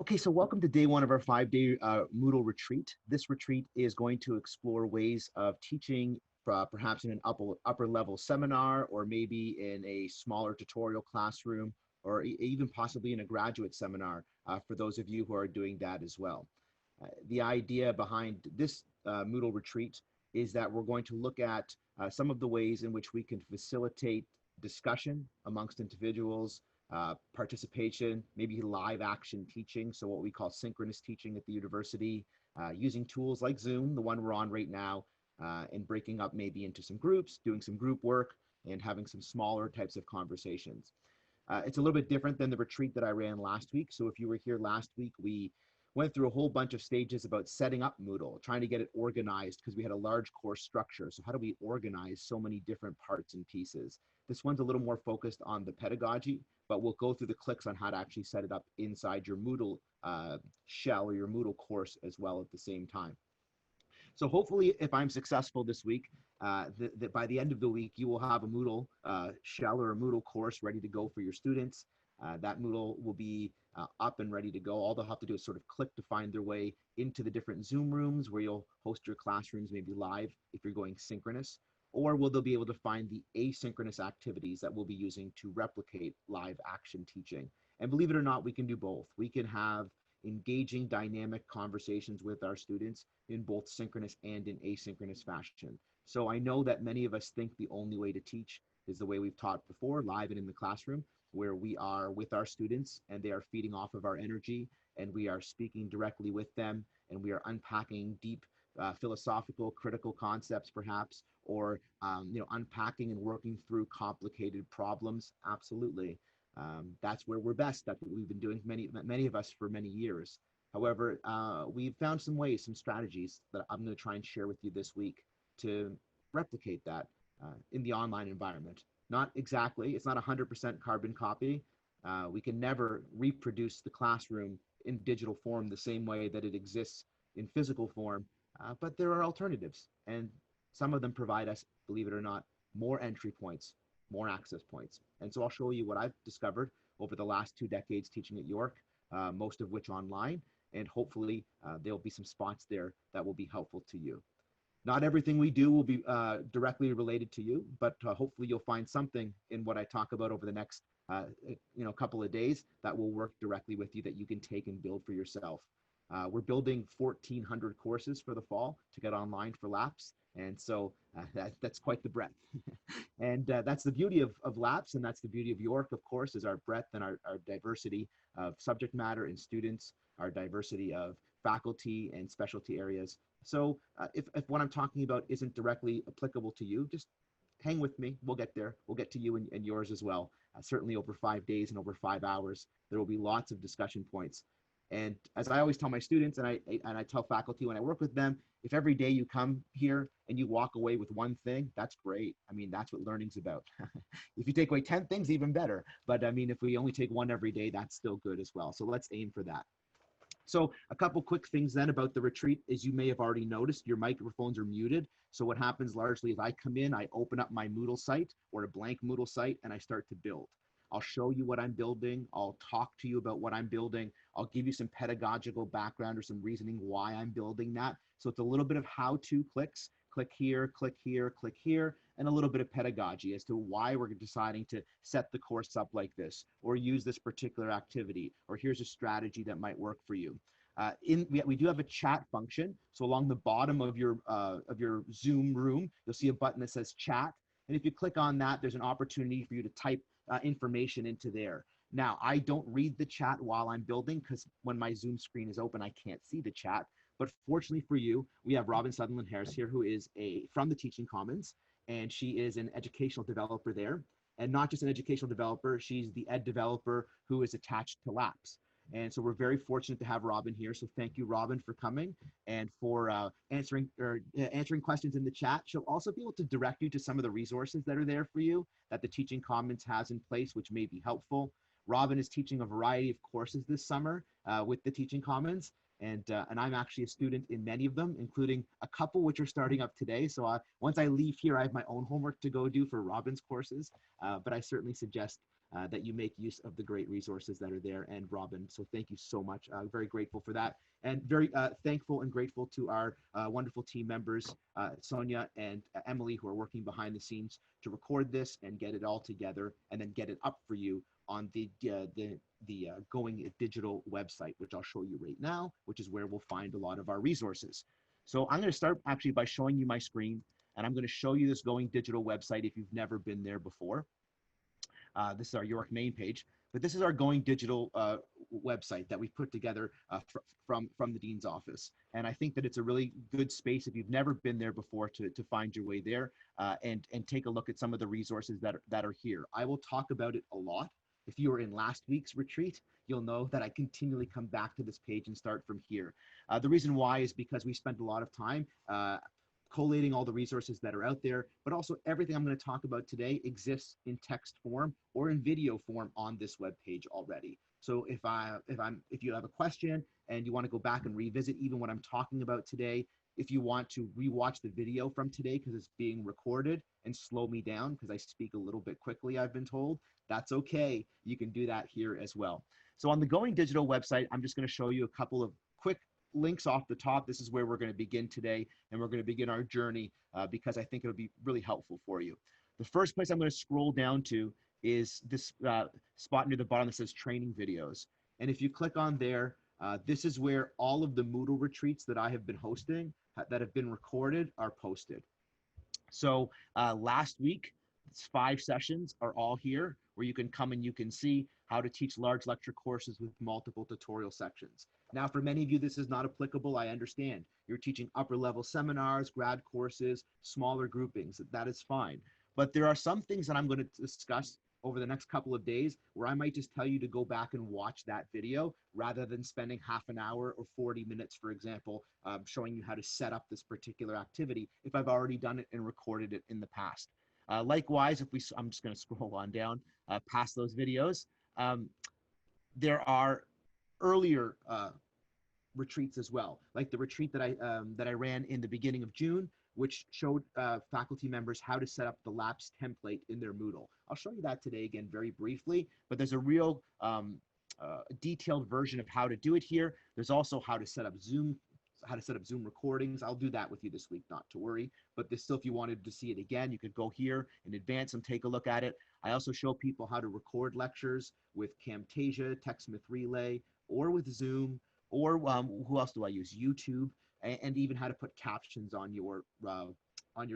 Okay, so welcome to day one of our 5-day Moodle retreat. This retreat is going to explore ways of teaching perhaps in an upper level seminar, or maybe in a smaller tutorial classroom, or even possibly in a graduate seminar for those of you who are doing that as well. The idea behind this Moodle retreat is that we're going to look at some of the ways in which we can facilitate discussion amongst individuals, participation, maybe live action teaching, so what we call synchronous teaching at the university, using tools like Zoom, the one we're on right now, and breaking up maybe into some groups, doing some group work, and having some smaller types of conversations. It's a little bit different than the retreat that I ran last week. So if you were here last week, we went through a whole bunch of stages about setting up Moodle, trying to get it organized because we had a large course structure. So how do we organize so many different parts and pieces? This one's a little more focused on the pedagogy, but we'll go through the clicks on how to actually set it up inside your Moodle shell or your Moodle course as well at the same time. So hopefully, if I'm successful this week, that by the end of the week, you will have a Moodle shell or a Moodle course ready to go for your students. That Moodle will be up and ready to go. All they'll have to do is sort of click to find their way into the different Zoom rooms where you'll host your classrooms, maybe live if you're going synchronous, or will they be able to find the asynchronous activities that we'll be using to replicate live action teaching. And believe it or not, we can do both. We can have engaging dynamic conversations with our students in both synchronous and in asynchronous fashion. So I know that many of us think the only way to teach is the way we've taught before, live and in the classroom, where we are with our students and they are feeding off of our energy and we are speaking directly with them and we are unpacking deep philosophical, critical concepts perhaps, or unpacking and working through complicated problems. Absolutely. That's where we're best. That's what we've been doing, many of us, for many years. However, we've found some ways, some strategies that I'm going to try and share with you this week to replicate that in the online environment. Not exactly, it's not 100% carbon copy. We can never reproduce the classroom in digital form the same way that it exists in physical form, but there are alternatives, and some of them provide us, believe it or not, more entry points, more access points. And so I'll show you what I've discovered over the last 2 decades teaching at York, most of which online, and hopefully there'll be some spots there that will be helpful to you. Not everything we do will be directly related to you, but hopefully you'll find something in what I talk about over the next couple of days that will work directly with you that you can take and build for yourself. We're building 1,400 courses for the fall to get online for LAPS. And so that's quite the breadth. And that's the beauty of LAPS, and that's the beauty of York, of course, is our breadth and our diversity of subject matter and students, our diversity of faculty and specialty areas. So if what I'm talking about isn't directly applicable to you, just hang with me. We'll get there. We'll get to you and yours as well. Certainly over 5 days and over 5 hours, there will be lots of discussion points. And as I always tell my students, and I tell faculty when I work with them, if every day you come here and you walk away with one thing, that's great. I mean, that's what learning's about. If you take away 10 things, even better. But I mean, if we only take one every day, that's still good as well. So let's aim for that. So a couple quick things then about the retreat. As you may have already noticed, your microphones are muted. So what happens largely is I come in, I open up my Moodle site or a blank Moodle site, and I start to build. I'll show you what I'm building. I'll talk to you about what I'm building. I'll give you some pedagogical background or some reasoning why I'm building that. So it's a little bit of how-to clicks. Click here, click here, click here, and a little bit of pedagogy as to why we're deciding to set the course up like this, or use this particular activity, or here's a strategy that might work for you. We do have a chat function. So along the bottom of your Zoom room, you'll see a button that says chat. And if you click on that, there's an opportunity for you to type information into there. Now, I don't read the chat while I'm building because when my Zoom screen is open, I can't see the chat. But fortunately for you, we have Robin Sutherland Harris here, who is from the Teaching Commons, and she is an educational developer there. And not just an educational developer, she's the ed developer who is attached to LAPS. And so we're very fortunate to have Robin here. So thank you, Robin, for coming and for answering questions in the chat. She'll also be able to direct you to some of the resources that are there for you that the Teaching Commons has in place, which may be helpful. Robin is teaching a variety of courses this summer with the Teaching Commons. And I'm actually a student in many of them, including a couple which are starting up today. So once I leave here, I have my own homework to go do for Robin's courses. But I certainly suggest that you make use of the great resources that are there. And Robin, so thank you so much. Very grateful for that, and very thankful and grateful to our wonderful team members, Sonia and Emily, who are working behind the scenes to record this and get it all together and then get it up for you on the Going Digital website, which I'll show you right now, which is where we'll find a lot of our resources. So I'm going to start actually by showing you my screen, and I'm going to show you this Going Digital website if you've never been there before. This is our York main page, but this is our Going Digital website that we've put together from the Dean's office. And I think that it's a really good space if you've never been there before to find your way there and take a look at some of the resources that are here. I will talk about it a lot. If you were in last week's retreat, you'll know that I continually come back to this page and start from here. The reason why is because we spent a lot of time collating all the resources that are out there, but also everything I'm going to talk about today exists in text form or in video form on this web page already. So if you have a question and you want to go back and revisit even what I'm talking about today, if you want to rewatch the video from today because it's being recorded and slow me down because I speak a little bit quickly, I've been told, that's okay. You can do that here as well. So on the Going Digital website, I'm just going to show you a couple of quick links off the top. This is where we're going to begin today, and we're going to begin our journey because I think it'll be really helpful for you. The first place I'm going to scroll down to is this spot near the bottom that says training videos. And if you click on there, this is where all of the Moodle retreats that I have been hosting that have been recorded are posted. So last week, 5 sessions are all here where you can come and you can see how to teach large lecture courses with multiple tutorial sections. Now, for many of you, this is not applicable. I understand. You're teaching upper level seminars, grad courses, smaller groupings. That is fine. But there are some things that I'm going to discuss over the next couple of days where I might just tell you to go back and watch that video rather than spending half an hour or 40 minutes, for example, showing you how to set up this particular activity if I've already done it and recorded it in the past. Likewise, I'm just going to scroll on down past those videos. There are earlier retreats as well, like the retreat that I ran in the beginning of June, which showed faculty members how to set up the LAPS template in their Moodle. I'll show you that today again very briefly, but there's a real detailed version of how to do it here. There's also how to set up Zoom recordings. I'll do that with you this week, not to worry. But this still, if you wanted to see it again, you could go here in advance and take a look at it. I also show people how to record lectures with Camtasia, TechSmith Relay, or with Zoom, or who else do I use? YouTube, and even how to put captions on your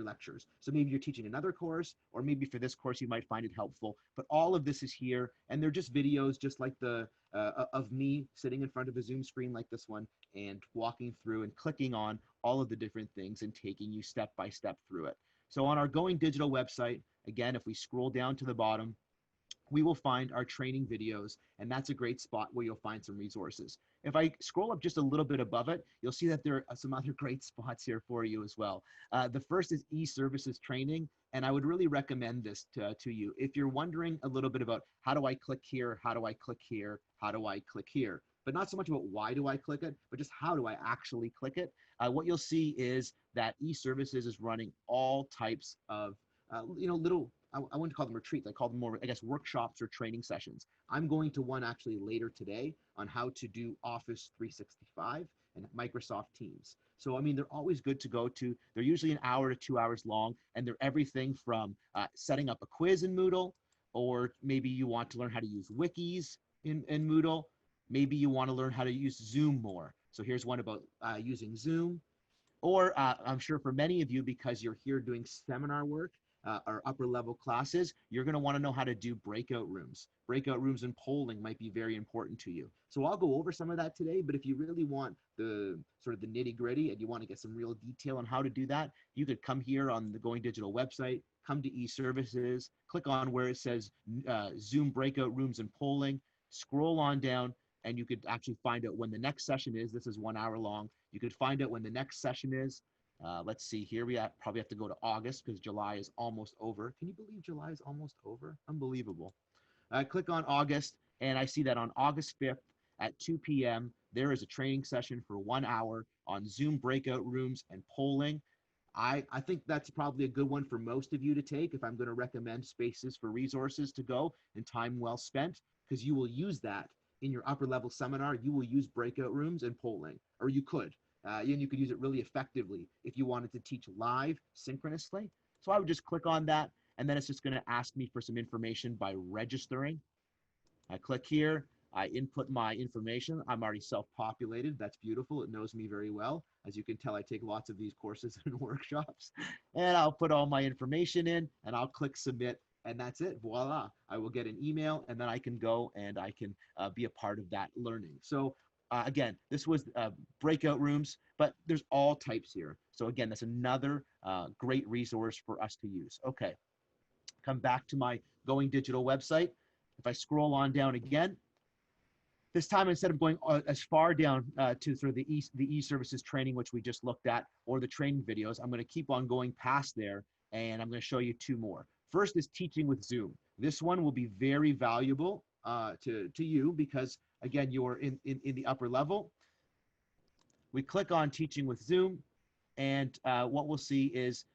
lectures. So maybe you're teaching another course, or maybe for this course you might find it helpful. But all of this is here, and they're just videos, just like the of me sitting in front of a Zoom screen like this one, and walking through and clicking on all of the different things and taking you step by step through it. So on our Going Digital website, again, if we scroll down to the bottom, we will find our training videos, and that's a great spot where you'll find some resources. If I scroll up just a little bit above it, you'll see that there are some other great spots here for you as well. The first is e-services training, and I would really recommend this to you. If you're wondering a little bit about how do I click here, how do I click here, how do I click here, but not so much about why do I click it, but just how do I actually click it, what you'll see is that e-services is running all types of little, I wouldn't call them retreats. I call them more, I guess, workshops or training sessions. I'm going to one actually later today on how to do Office 365 and Microsoft Teams. So, I mean, they're always good to go to. They're usually an hour to 2 hours long, and they're everything from setting up a quiz in Moodle, or maybe you want to learn how to use wikis in Moodle. Maybe you want to learn how to use Zoom more. So here's one about using Zoom. Or I'm sure for many of you, because you're here doing seminar work, or upper level classes, you're going to want to know how to do breakout rooms. Breakout rooms and polling might be very important to you. So I'll go over some of that today, but if you really want the sort of the nitty gritty and you want to get some real detail on how to do that, you could come here on the Going Digital website, come to e-services, click on where it says Zoom breakout rooms and polling, scroll on down, and you could actually find out when the next session is. This is 1 hour long. You could find out when the next session is. Let's see here. We probably have to go to August because July is almost over. Can you believe July is almost over? Unbelievable. Click on August, and I see that on August 5th at 2 p.m., there is a training session for 1 hour on Zoom breakout rooms and polling. I think that's probably a good one for most of you to take if I'm going to recommend spaces for resources to go and time well spent, because you will use that in your upper level seminar. You will use breakout rooms and polling, or you could. And you could use it really effectively if you wanted to teach live synchronously. So I would just click on that, and then it's just going to ask me for some information by registering. I click here, I input my information. I'm already self-populated. That's beautiful. It knows me very well. As you can tell, I take lots of these courses and workshops. And I'll put all my information in, and I'll click submit, and that's it. Voila. I will get an email, and then I can go and I can be a part of that learning. So again, this was breakout rooms, but there's all types here. So again, that's another great resource for us to use. Okay, come back to my Going Digital website. If I scroll on down again, this time instead of going as far down to sort of the e-services training, which we just looked at, or the training videos, I'm going to keep on going past there, and I'm going to show you two more. First is teaching with Zoom. This one will be very valuable to you because, again, you're in the upper level. We click on teaching with Zoom, and what we'll see is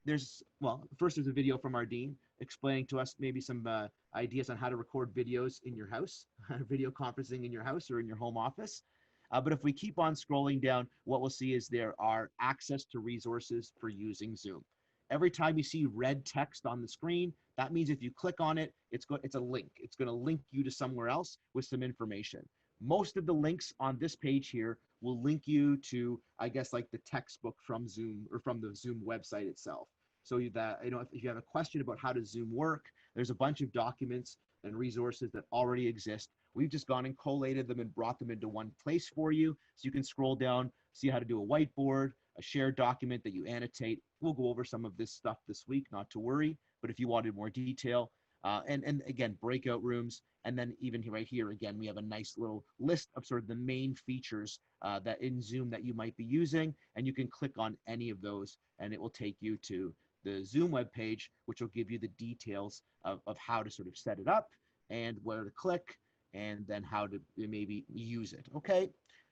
first there's a video from our dean explaining to us maybe some ideas on how to record videos in your house, video conferencing in your house or in your home office. But if we keep on scrolling down, what we'll see is there are access to resources for using Zoom. Every time you see red text on the screen, that means if you click on it, it's a link. It's going to link you to somewhere else with some information. Most of the links on this page here will link you to, I guess, like the textbook from Zoom or from the Zoom website itself. So that, if you have a question about how does Zoom work, there's a bunch of documents and resources that already exist. We've just gone and collated them and brought them into one place for you. So you can scroll down, see how to do a whiteboard, a shared document that you annotate. We'll go over some of this stuff this week, not to worry. But if you wanted more detail, and again, breakout rooms, and then even right here, again, we have a nice little list of sort of the main features that in Zoom that you might be using, and you can click on any of those, and it will take you to the Zoom web page, which will give you the details of how to sort of set it up and where to click, and then how to maybe use it. Okay.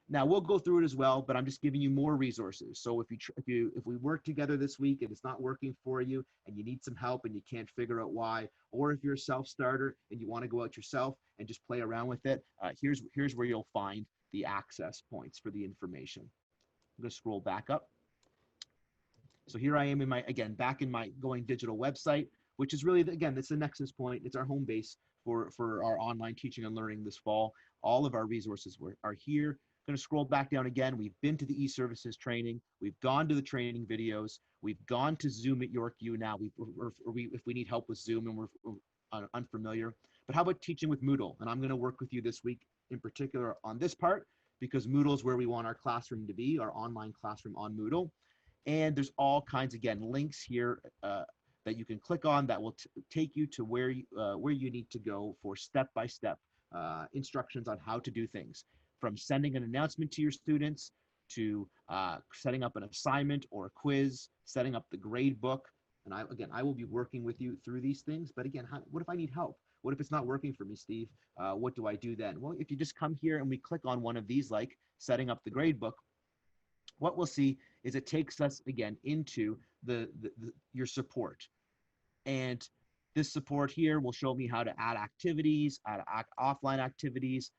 Now we'll go through it as well, but I'm just giving you more resources. So if we work together this week and it's not working for you and you need some help and you can't figure out why, or if you're a self-starter and you want to go out yourself and just play around with it, here's where you'll find the access points for the information. I'm going to scroll back up. So here I am back in my Going Digital website, which is really, again, it's the nexus point. It's our home base for our online teaching and learning this fall. All of our resources are here. Going to scroll back down again. We've been to the e-services training. We've gone to the training videos. We've gone to Zoom at York U now. If we need help with Zoom and we're unfamiliar. But how about teaching with Moodle? And I'm going to work with you this week in particular on this part because Moodle is where we want our classroom to be, our online classroom on Moodle. And there's all kinds, again, links here that you can click on that will take you to where you need to go for step-by-step instructions on how to do things. From sending an announcement to your students to setting up an assignment or a quiz, setting up the grade book. And I will be working with you through these things. But again, what if I need help? What if it's not working for me, Steve? What do I do then? Well, if you just come here and we click on one of these, like setting up the grade book, what we'll see is it takes us again into your support. And this support here will show me how to add activities, how to add offline activities,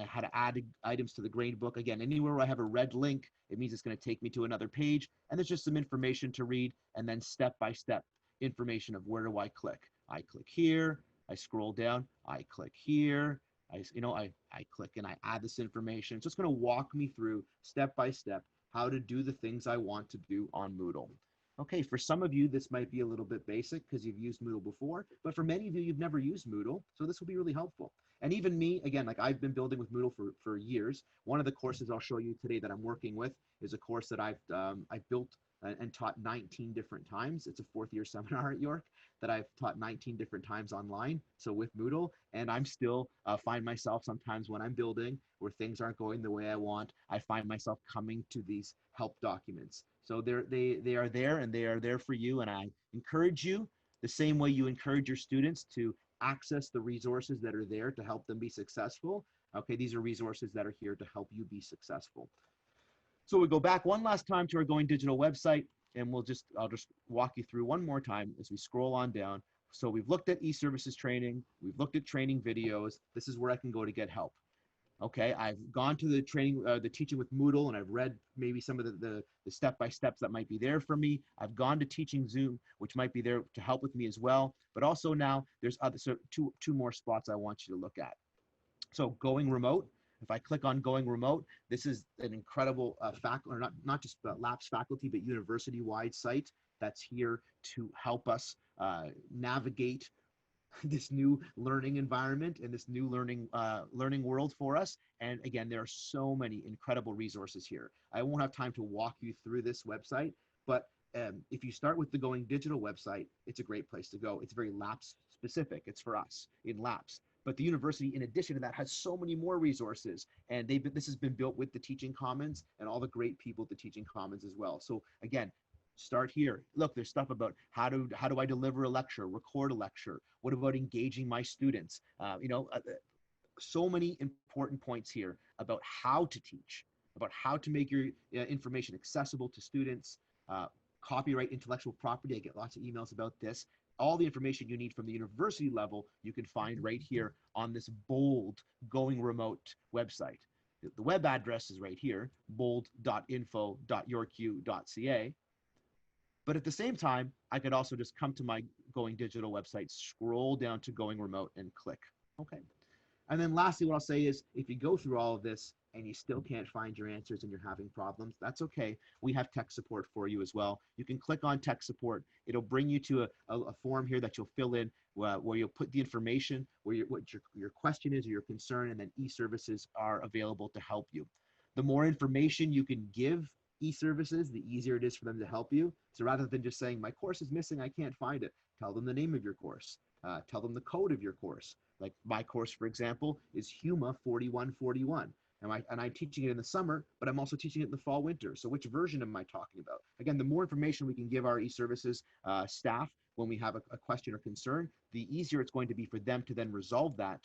how to add items to the grade book. Again, anywhere where I have a red link, it means it's going to take me to another page, and there's just some information to read, and then step-by-step information of where do I click. I click here, I scroll down, I click here, I click and I add this information. So it's going to walk me through step-by-step how to do the things I want to do on Moodle. Okay, for some of you, this might be a little bit basic because you've used Moodle before, but for many of you, you've never used Moodle, so this will be really helpful. And even me, again, like I've been building with Moodle for years. One of the courses I'll show you today that I'm working with is a course that I've built and taught 19 different times. It's a fourth-year seminar at York that I've taught 19 different times online, so with Moodle, and I'm still find myself sometimes when I'm building where things aren't going the way I want, I find myself coming to these help documents. So they are there, and they are there for you, and I encourage you the same way you encourage your students to access the resources that are there to help them be successful. Okay, these are resources that are here to help you be successful. So we go back one last time to our Going Digital website. and I'll just walk you through one more time as we scroll on down. So we've looked at e-services training, we've looked at training videos. This is where I can go to get help. Okay, I've gone to the training, the teaching with Moodle, and I've read maybe some of the step-by-steps that might be there for me. I've gone to teaching Zoom, which might be there to help with me as well. But also now there's other, so two more spots I want you to look at. So going remote, if I click on going remote, this is an incredible or not just LAPS faculty, but university-wide site that's here to help us navigate this new learning environment and this new learning world for us. And again, there are so many incredible resources here. I won't have time to walk you through this website, but if you start with the Going Digital website, it's a great place to go. It's very LAPS specific. It's for us in LAPS. But the university, in addition to that, has so many more resources. And this has been built with the Teaching Commons and all the great people at the Teaching Commons as well. So again, start here. Look, there's stuff about how do I deliver a lecture, record a lecture. What about engaging my students? So many important points here about how to teach, about how to make your information accessible to students. Copyright, intellectual property. I get lots of emails about this. All the information you need from the university level, you can find right here on this bold Going Remote website. The web address is right here, bold.info.yorku.ca. But at the same time, I could also just come to my Going Digital website, scroll down to Going Remote and click. Okay. And then lastly, what I'll say is if you go through all of this and you still can't find your answers and you're having problems, that's okay. We have tech support for you as well. You can click on tech support. It'll bring you to a form here that you'll fill in where you'll put the information, what your question is or your concern, and then e-services are available to help you. The more information you can give e-services, the easier it is for them to help you. So rather than just saying, my course is missing, I can't find it, tell them the name of your course. Tell them the code of your course. Like my course, for example, is HUMA 4141. And I'm teaching it in the summer, but I'm also teaching it in the fall, winter. So which version am I talking about? Again, the more information we can give our e-services staff when we have a question or concern, the easier it's going to be for them to then resolve that,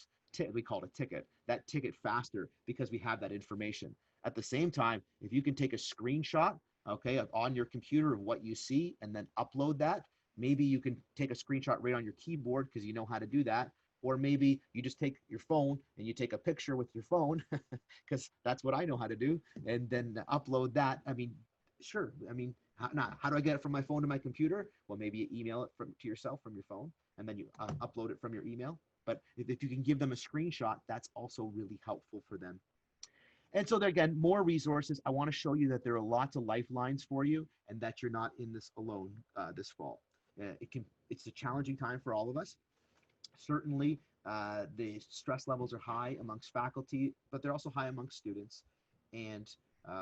we call it a ticket, that ticket faster because we have that information. At the same time, if you can take a screenshot, okay, on your computer of what you see and then upload that, maybe you can take a screenshot right on your keyboard because you know how to do that. Or maybe you just take your phone and you take a picture with your phone because that's what I know how to do, and then upload that. I mean, sure. I mean, how do I get it from my phone to my computer? Well, maybe you email it to yourself from your phone, and then you upload it from your email. But if you can give them a screenshot, that's also really helpful for them. And so there again, more resources. I want to show you that there are lots of lifelines for you and that you're not in this alone this fall. It's a challenging time for all of us. Certainly, the stress levels are high amongst faculty, but they're also high amongst students. And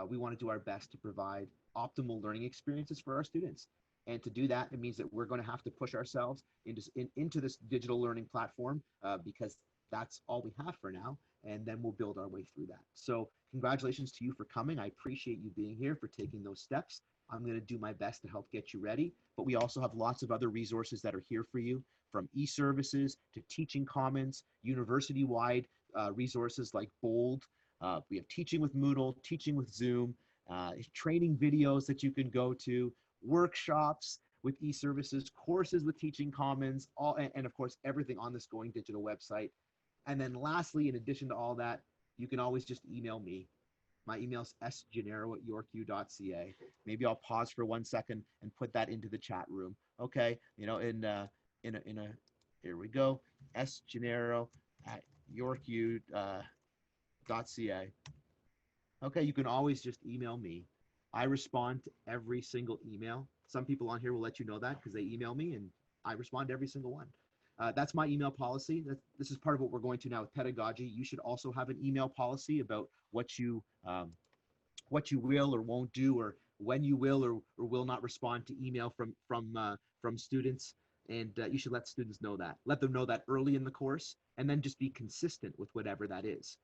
we want to do our best to provide optimal learning experiences for our students. And to do that, it means that we're going to have to push ourselves into this digital learning platform because that's all we have for now. And then we'll build our way through that. So congratulations to you for coming. I appreciate you being here, for taking those steps. I'm going to do my best to help get you ready. But we also have lots of other resources that are here for you, from e-services to Teaching Commons, university-wide resources like Bold. We have Teaching with Moodle, Teaching with Zoom, training videos that you can go to, workshops with e-services, courses with Teaching Commons, and of course, everything on this Going Digital website. And then lastly, in addition to all that, you can always just email me. My email is sgennaro@yorku.ca. Maybe I'll pause for 1 second and put that into the chat room. Okay, here we go, sgennaro@yorku.ca. Okay, you can always just email me. I respond to every single email. Some people on here will let you know that because they email me and I respond to every single one. That's my email policy. This is part of what we're going to now with pedagogy. You should also have an email policy about what you will or won't do, or when you will or will not respond to email from students. And you should let students know that. Let them know that early in the course, and then just be consistent with whatever that is.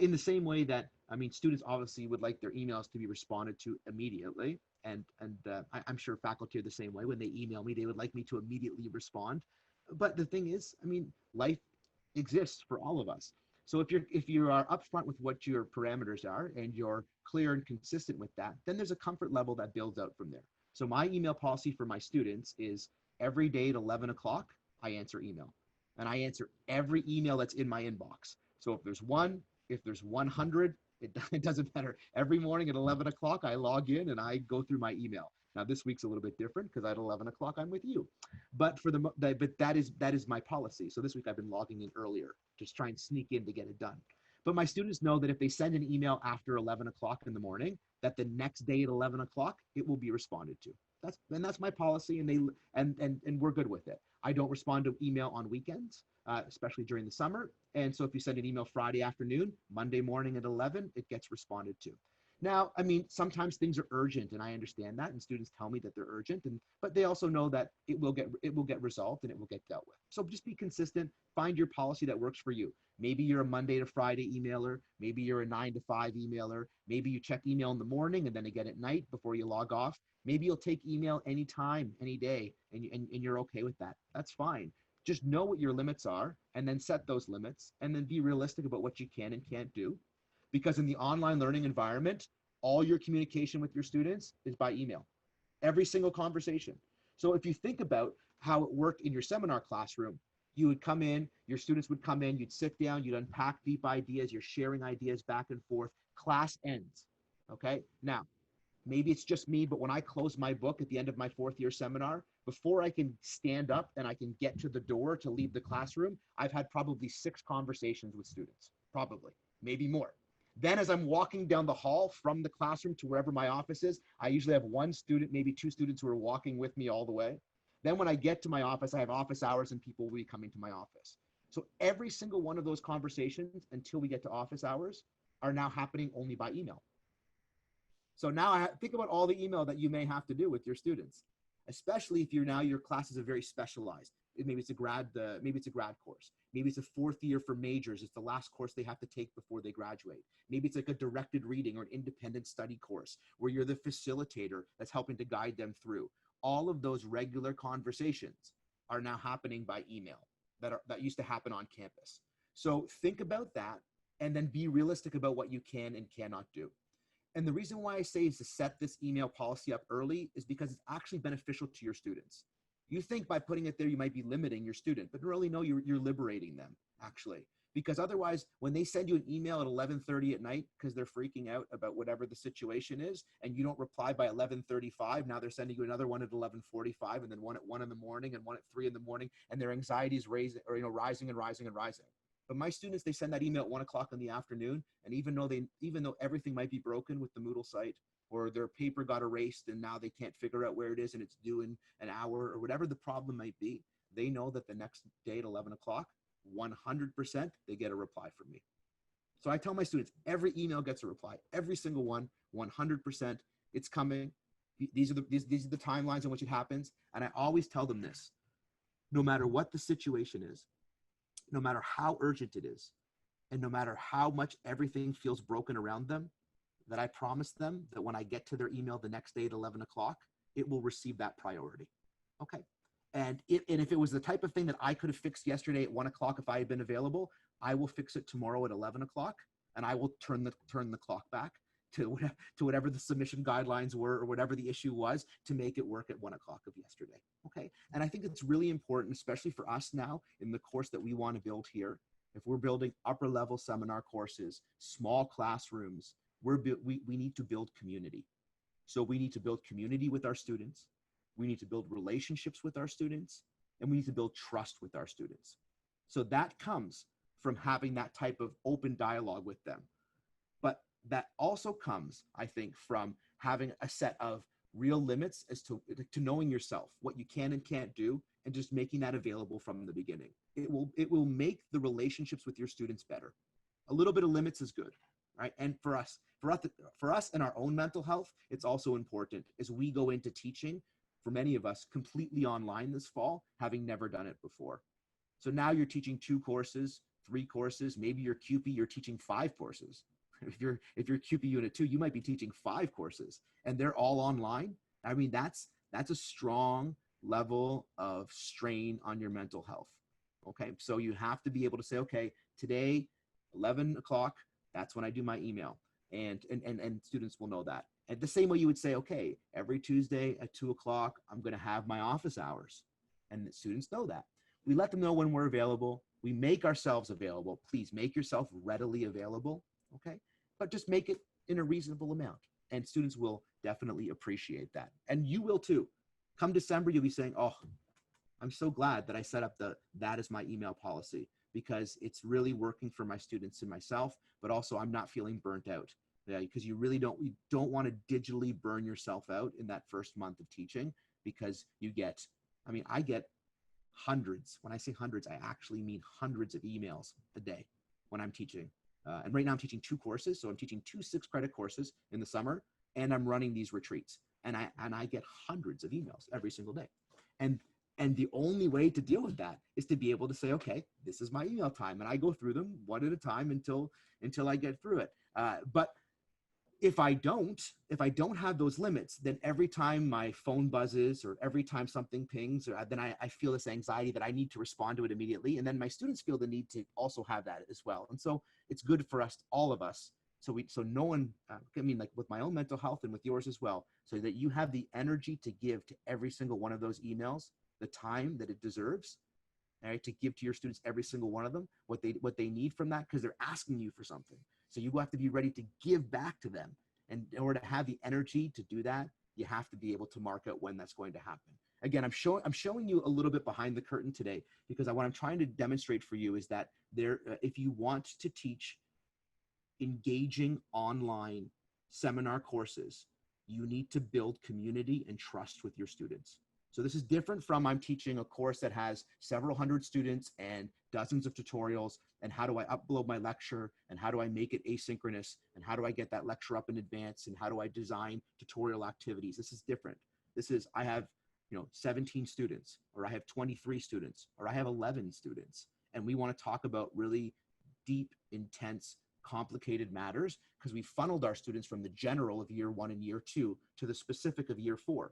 In the same way that, I mean, students obviously would like their emails to be responded to immediately. And I'm sure faculty are the same way. When they email me, they would like me to immediately respond. But the thing is, I mean, life exists for all of us. So if you are upfront with what your parameters are and you're clear and consistent with that, then there's a comfort level that builds out from there. So my email policy for my students is every day at 11 o'clock, I answer email. And I answer every email that's in my inbox. So if there's one, if there's 100, it doesn't matter. Every morning at 11 o'clock, I log in and I go through my email. Now this week's a little bit different because at 11 o'clock I'm with you, but that is my policy. So this week I've been logging in earlier, just try and sneak in to get it done. But my students know that if they send an email after 11 o'clock in the morning, that the next day at 11 o'clock, it will be responded to. That's my policy, and we're good with it. I don't respond to email on weekends, especially during the summer. And so if you send an email Friday afternoon, Monday morning at 11, it gets responded to. Now, I mean, sometimes things are urgent, and I understand that, and students tell me that they're urgent, but they also know that it will get resolved and it will get dealt with. So just be consistent. Find your policy that works for you. Maybe you're a Monday to Friday emailer. Maybe you're a 9 to 5 emailer. Maybe you check email in the morning and then again at night before you log off. Maybe you'll take email anytime, any day, and you're okay with that. That's fine. Just know what your limits are and then set those limits and then be realistic about what you can and can't do. Because in the online learning environment, all your communication with your students is by email, every single conversation. So if you think about how it worked in your seminar classroom, you would come in, your students would come in, you'd sit down, you'd unpack deep ideas, you're sharing ideas back and forth, class ends, okay? Now, maybe it's just me, but when I close my book at the end of my 4th year seminar, before I can stand up and I can get to the door to leave the classroom, I've had probably 6 conversations with students, probably, maybe more. Then as I'm walking down the hall from the classroom to wherever my office is, I usually have 1 student, maybe 2 students who are walking with me all the way. Then when I get to my office, I have office hours and people will be coming to my office. So every single one of those conversations until we get to office hours are now happening only by email. So now think about all the email that you may have to do with your students, especially if your classes are very specialized. Maybe it's a grad course. Maybe it's a 4th year for majors. It's the last course they have to take before they graduate. Maybe it's like a directed reading or an independent study course where you're the facilitator that's helping to guide them through. All of those regular conversations are now happening by email that used to happen on campus. So think about that and then be realistic about what you can and cannot do. And the reason why I say is to set this email policy up early is because it's actually beneficial to your students. You think by putting it there, you might be limiting your student, but really no, you're liberating them actually. Because otherwise, when they send you an email at 11:30 at night because they're freaking out about whatever the situation is, and you don't reply by 11:35, now they're sending you another one at 11:45, and then one at 1 in the morning, and one at 3 in the morning, and their anxiety is rising and rising and rising. But my students, they send that email at 1 o'clock in the afternoon, and even though everything might be broken with the Moodle site, or their paper got erased and now they can't figure out where it is and it's due in an hour, or whatever the problem might be, they know that the next day at 11 o'clock, 100% they get a reply from me. So I tell my students, every email gets a reply, every single one, 100%. It's coming. These are the timelines in which it happens. And I always tell them this: no matter what the situation is, no matter how urgent it is, and no matter how much everything feels broken around them, that I promise them that when I get to their email the next day at 11 o'clock, it will receive that priority. Okay. And if it was the type of thing that I could have fixed yesterday at 1 o'clock if I had been available, I will fix it tomorrow at 11 o'clock, and I will turn the clock back to whatever the submission guidelines were or whatever the issue was to make it work at 1 o'clock of yesterday. Okay. And I think it's really important, especially for us now in the course that we want to build here. If we're building upper level seminar courses, small classrooms, we need to build community. So we need to build community with our students. We need to build relationships with our students, and we need to build trust with our students. So that comes from having that type of open dialogue with them. But that also comes, I think, from having a set of real limits as to knowing yourself, what you can and can't do, and just making that available from the beginning. It will make the relationships with your students better. A little bit of limits is good, right? And for us and our own mental health, it's also important as we go into teaching, for many of us, completely online this fall, having never done it before. So now you're teaching 2 courses, 3 courses, maybe you're CUPE, you're teaching 5 courses. If you're CUPE Unit 2, you might be teaching 5 courses, and they're all online. I mean, that's a strong level of strain on your mental health. Okay, so you have to be able to say, okay, today, 11 o'clock, that's when I do my email, and students will know that. At the same way you would say, okay, every Tuesday at 2 o'clock, I'm going to have my office hours. And the students know that. We let them know when we're available. We make ourselves available. Please make yourself readily available, okay? But just make it in a reasonable amount. And students will definitely appreciate that. And you will too. Come December, you'll be saying, oh, I'm so glad that I set up that as my email policy, because it's really working for my students and myself, but also I'm not feeling burnt out. Yeah, because you don't want to digitally burn yourself out in that first month of teaching, because I get hundreds. When I say hundreds, I actually mean hundreds of emails a day when I'm teaching. And right now I'm teaching 2 courses. So I'm teaching 2 6-credit courses in the summer, and I'm running these retreats. And I get hundreds of emails every single day. And the only way to deal with that is to be able to say, okay, this is my email time. And I go through them one at a time until I get through it. But if I don't have those limits, then every time my phone buzzes or every time something pings, then I feel this anxiety that I need to respond to it immediately. And then my students feel the need to also have that as well. And so it's good for us, all of us. So no one, like with my own mental health and with yours as well, so that you have the energy to give to every single one of those emails the time that it deserves, all right, to give to your students, every single one of them, what they need from that, because they're asking you for something. So you have to be ready to give back to them. And in order to have the energy to do that, you have to be able to mark out when that's going to happen. Again, I'm showing you a little bit behind the curtain today, because what I'm trying to demonstrate for you is that if you want to teach engaging online seminar courses, you need to build community and trust with your students. So this is different from I'm teaching a course that has several hundred students and dozens of tutorials, and how do I upload my lecture, and how do I make it asynchronous, and how do I get that lecture up in advance, and how do I design tutorial activities. This is different. This is, I have 17 students, or I have 23 students, or I have 11 students, and we want to talk about really deep, intense, complicated matters, because we funneled our students from the general of year 1 and year 2 to the specific of year 4.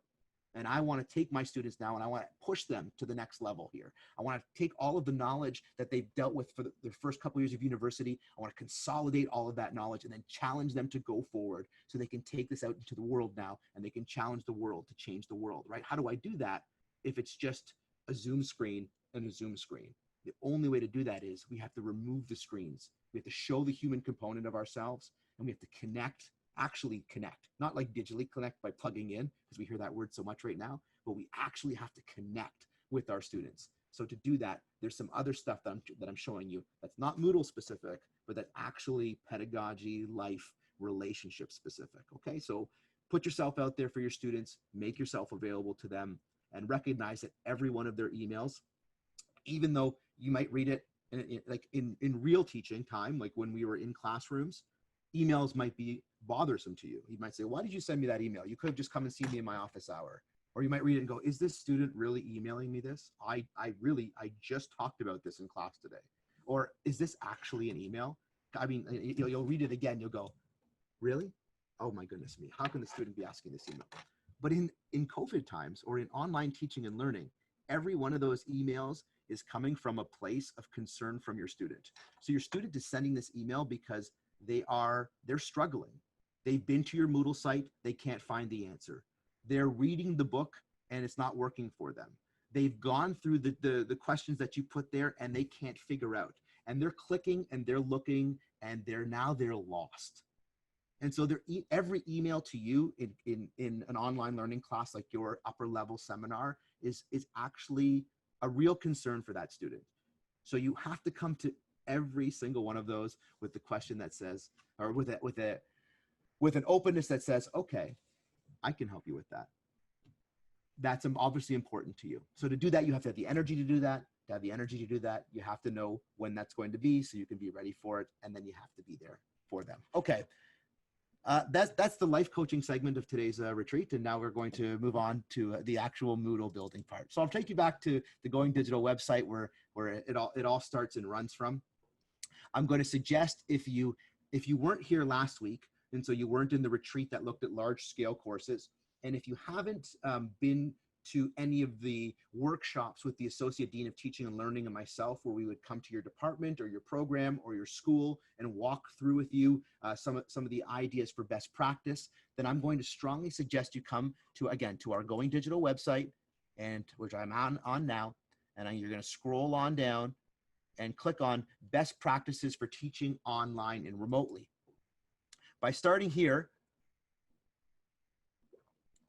And I want to take my students now and I want to push them to the next level here. I want to take all of the knowledge that they've dealt with for their first couple of years of university. I want to consolidate all of that knowledge and then challenge them to go forward, so they can take this out into the world now, and they can challenge the world to change the world, right? How do I do that if it's just a Zoom screen and a Zoom screen? The only way to do that is we have to remove the screens. We have to show the human component of ourselves, and we have to actually connect, not like digitally connect by plugging in, because we hear that word so much right now, but we actually have to connect with our students. So to do that, there's some other stuff that I'm showing you that's not Moodle specific, but that's actually pedagogy, life, relationship specific. Okay, so put yourself out there for your students, make yourself available to them, and recognize that every one of their emails, even though you might read it in real teaching time, like when we were in classrooms, emails might be bothersome to you. You might say, why did you send me that email? You could have just come and see me in my office hour. Or you might read it and go, is this student really emailing me this? I just talked about this in class today. Or is this actually an email? I mean, you'll read it again. You'll go, really? Oh my goodness me. How can the student be asking this email? But in COVID times, or in online teaching and learning, every one of those emails is coming from a place of concern from your student. So your student is sending this email because they're struggling. They've been to your Moodle site, they can't find the answer. They're reading the book and it's not working for them. They've gone through the questions that you put there and they can't figure out. And they're clicking and they're looking and they're lost. And so every email to you in an online learning class like your upper level seminar is actually a real concern for that student. So you have to come to every single one of those with the question that says, or with an openness that says, okay, I can help you with that. That's obviously important to you. So to do that, you have to have the energy to do that. To have the energy to do that, you have to know when that's going to be so you can be ready for it, and then you have to be there for them. Okay, that's the life coaching segment of today's retreat, and now we're going to move on to the actual Moodle building part. So I'll take you back to the Going Digital website where it all starts and runs from. I'm going to suggest if you weren't here last week, and so you weren't in the retreat that looked at large scale courses, and if you haven't been to any of the workshops with the Associate Dean of Teaching and Learning and myself, where we would come to your department or your program or your school and walk through with you some of the ideas for best practice, then I'm going to strongly suggest you come to, again, to our Going Digital website, and which I'm on now, and you're going to scroll on down and click on Best Practices for Teaching Online and Remotely. By starting here,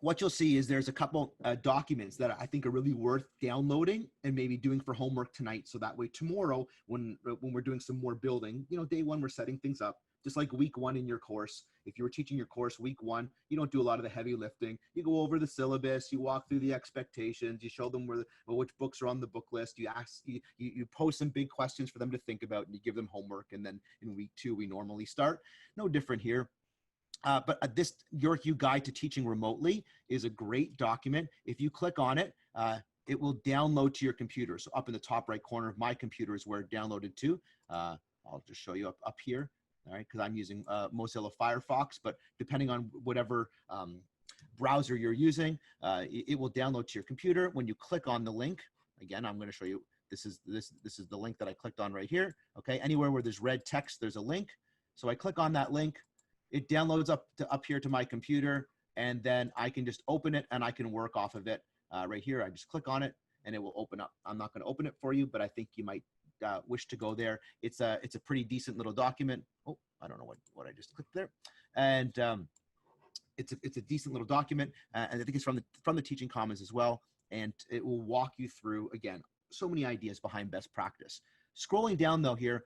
what you'll see is there's a couple documents that I think are really worth downloading and maybe doing for homework tonight. So that way tomorrow, when we're doing some more building, you know, day one, we're setting things up. Just like week one in your course. If you were teaching your course week one, you don't do a lot of the heavy lifting. You go over the syllabus, you walk through the expectations, you show them which books are on the book list, you ask, you pose some big questions for them to think about, and you give them homework. And then in week two, we normally start. No different here. But this Your Guide to Teaching Remotely is a great document. If you click on it, it will download to your computer. So up in the top right corner of my computer is where it downloaded to. I'll just show you up here. All right, because I'm using Mozilla Firefox, but depending on whatever browser you're using, it will download to your computer. When you click on the link, again, I'm going to show you, this is the link that I clicked on right here. Okay, anywhere where there's red text, there's a link. So I click on that link, it downloads up here to my computer, and then I can just open it and I can work off of it right here. I just click on it and it will open up. I'm not going to open it for you, but I think you might wish to go there. It's a pretty decent little document. Oh, I don't know what I just clicked there. And it's a decent little document. And I think it's from the Teaching Commons as well. And it will walk you through, again, so many ideas behind best practice. Scrolling down though here,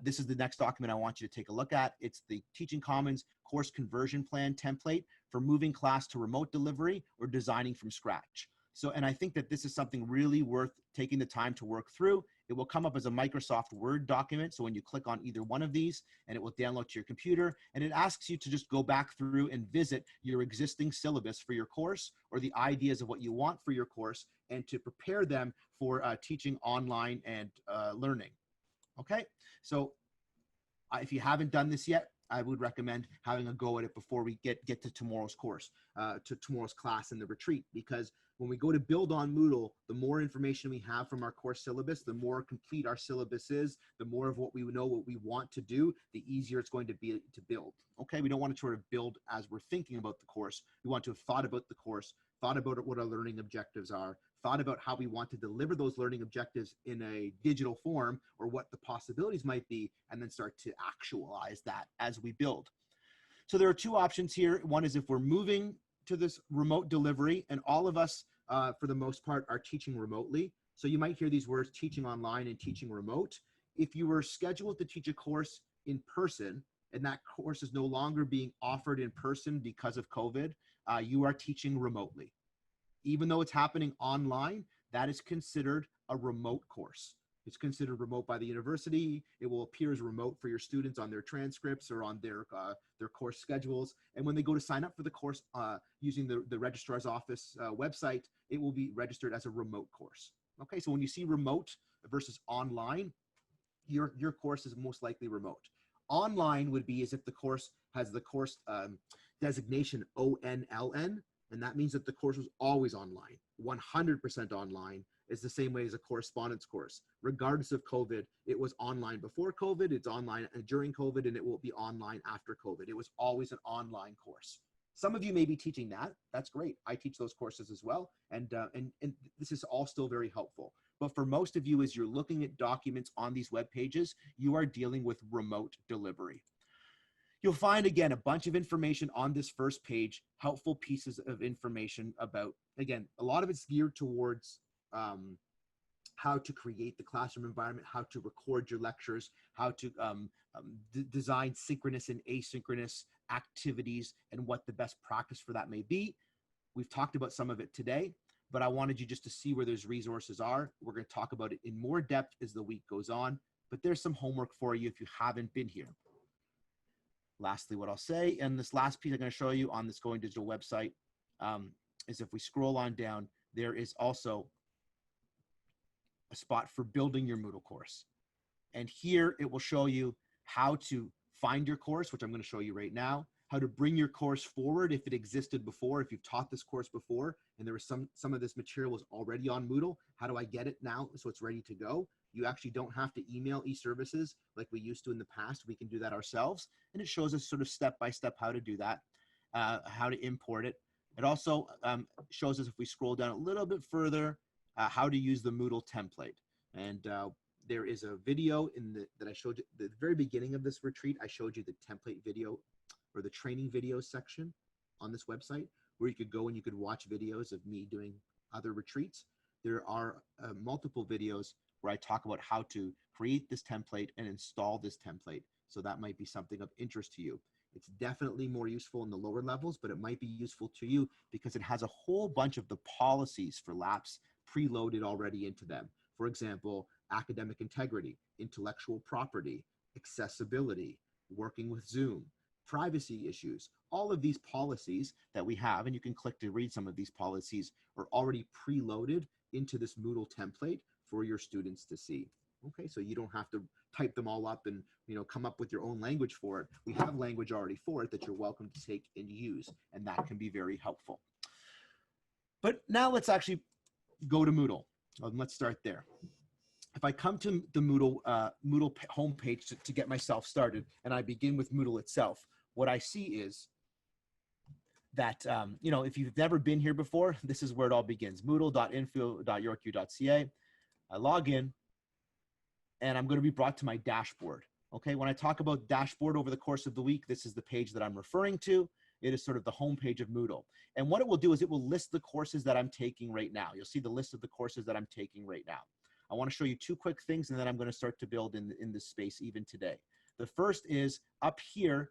this is the next document I want you to take a look at. It's the Teaching Commons Course Conversion Plan template for moving class to remote delivery or designing from scratch. So, and I think that this is something really worth taking the time to work through. It will come up as a Microsoft Word document. So when you click on either one of these, and it will download to your computer, and it asks you to just go back through and visit your existing syllabus for your course, or the ideas of what you want for your course, and to prepare them for teaching online and learning. Okay, so if you haven't done this yet, I would recommend having a go at it before we get to tomorrow's course, to tomorrow's class in the retreat, because when we go to build on Moodle, the more information we have from our course syllabus, the more complete our syllabus is, the more of what we know, what we want to do, the easier it's going to be to build. Okay, we don't want to sort of build as we're thinking about the course. We want to have thought about the course, thought about what our learning objectives are, thought about how we want to deliver those learning objectives in a digital form, or what the possibilities might be, and then start to actualize that as we build. So there are two options here. One is if we're moving to this remote delivery, and all of us, for the most part, are teaching remotely. So you might hear these words, teaching online and teaching remote. If you were scheduled to teach a course in person, and that course is no longer being offered in person because of COVID, you are teaching remotely. Even though it's happening online, that is considered a remote course. It's considered remote by the university. It will appear as remote for your students on their transcripts or on their course schedules. And when they go to sign up for the course using the registrar's office website, it will be registered as a remote course. Okay, so when you see remote versus online, your course is most likely remote. Online would be as if the course has the course designation ONLN, and that means that the course was always online, 100% online. Is the same way as a correspondence course. Regardless of COVID, it was online before COVID, it's online during COVID, and it will be online after COVID. It was always an online course. Some of you may be teaching that. That's great. I teach those courses as well. And this is all still very helpful. But for most of you, as you're looking at documents on these web pages, you are dealing with remote delivery. You'll find, again, a bunch of information on this first page, helpful pieces of information about, again, a lot of it's geared towards how to create the classroom environment, how to record your lectures, how to design synchronous and asynchronous activities, and what the best practice for that may be. We've talked about some of it today, but I wanted you just to see where those resources are. We're going to talk about it in more depth as the week goes on, but there's some homework for you if you haven't been here. Lastly, what I'll say, and this last piece I'm going to show you on this Going Digital website, is if we scroll on down, there is also a spot for building your Moodle course. And here it will show you how to find your course, which I'm going to show you right now. how to bring your course forward if it existed before, if you've taught this course before and there was some of this material was already on Moodle. How do I get it now so it's ready to go? You actually don't have to email eServices like we used to in the past. We can do that ourselves, and it shows us sort of step by step how to do that, how to import it. It also shows us, if we scroll down a little bit further, how to use the Moodle template. And there is a video that I showed you at the very beginning of this retreat. I showed you the template video or the training video section on this website, where you could go and you could watch videos of me doing other retreats. There are multiple videos where I talk about how to create this template and install this template. So that might be something of interest to you. It's definitely more useful in the lower levels, but it might be useful to you because it has a whole bunch of the policies for LAPS preloaded already into them. For example, academic integrity, intellectual property, accessibility, working with Zoom, privacy issues. All of these policies that we have, and you can click to read some of these policies, are already preloaded into this Moodle template for your students to see. Okay, so you don't have to type them all up and come up with your own language for it. We have language already for it that you're welcome to take and use, and that can be very helpful. But now let's actually go to Moodle. Let's start there. If I come to the Moodle homepage to get myself started, and I begin with Moodle itself, what I see is that, if you've never been here before, this is where it all begins. Moodle.info.yorku.ca. I log in, and I'm going to be brought to my dashboard. Okay, when I talk about dashboard over the course of the week, this is the page that I'm referring to. It is sort of the homepage of Moodle. And what it will do is it will list the courses that I'm taking right now. You'll see the list of the courses that I'm taking right now. I want to show you two quick things, and then I'm going to start to build in this space even today. The first is up here,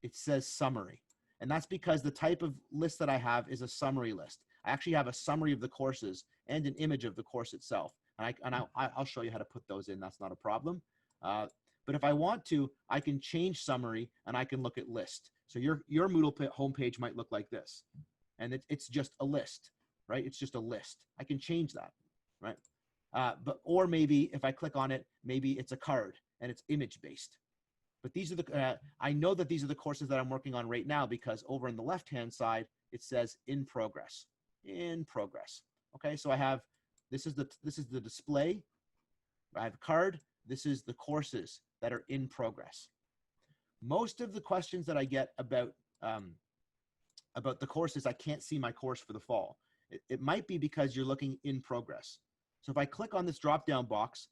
it says summary. And that's because the type of list that I have is a summary list. I actually have a summary of the courses and an image of the course itself. And I'll show you how to put those in. That's not a problem. But if I want to, I can change summary and I can look at list. So your Moodle homepage might look like this. And it's just a list, right? It's just a list. I can change that, right? Or maybe if I click on it, maybe it's a card and it's image based. But these are I know that these are the courses that I'm working on right now, because over on the left-hand side, it says in progress, in progress. Okay, so I have, this is the display. I have a card. This is the courses that are in progress. Most of the questions that I get about the courses, I can't see my course for the fall. It might be because you're looking in progress. So if I click on this drop-down box,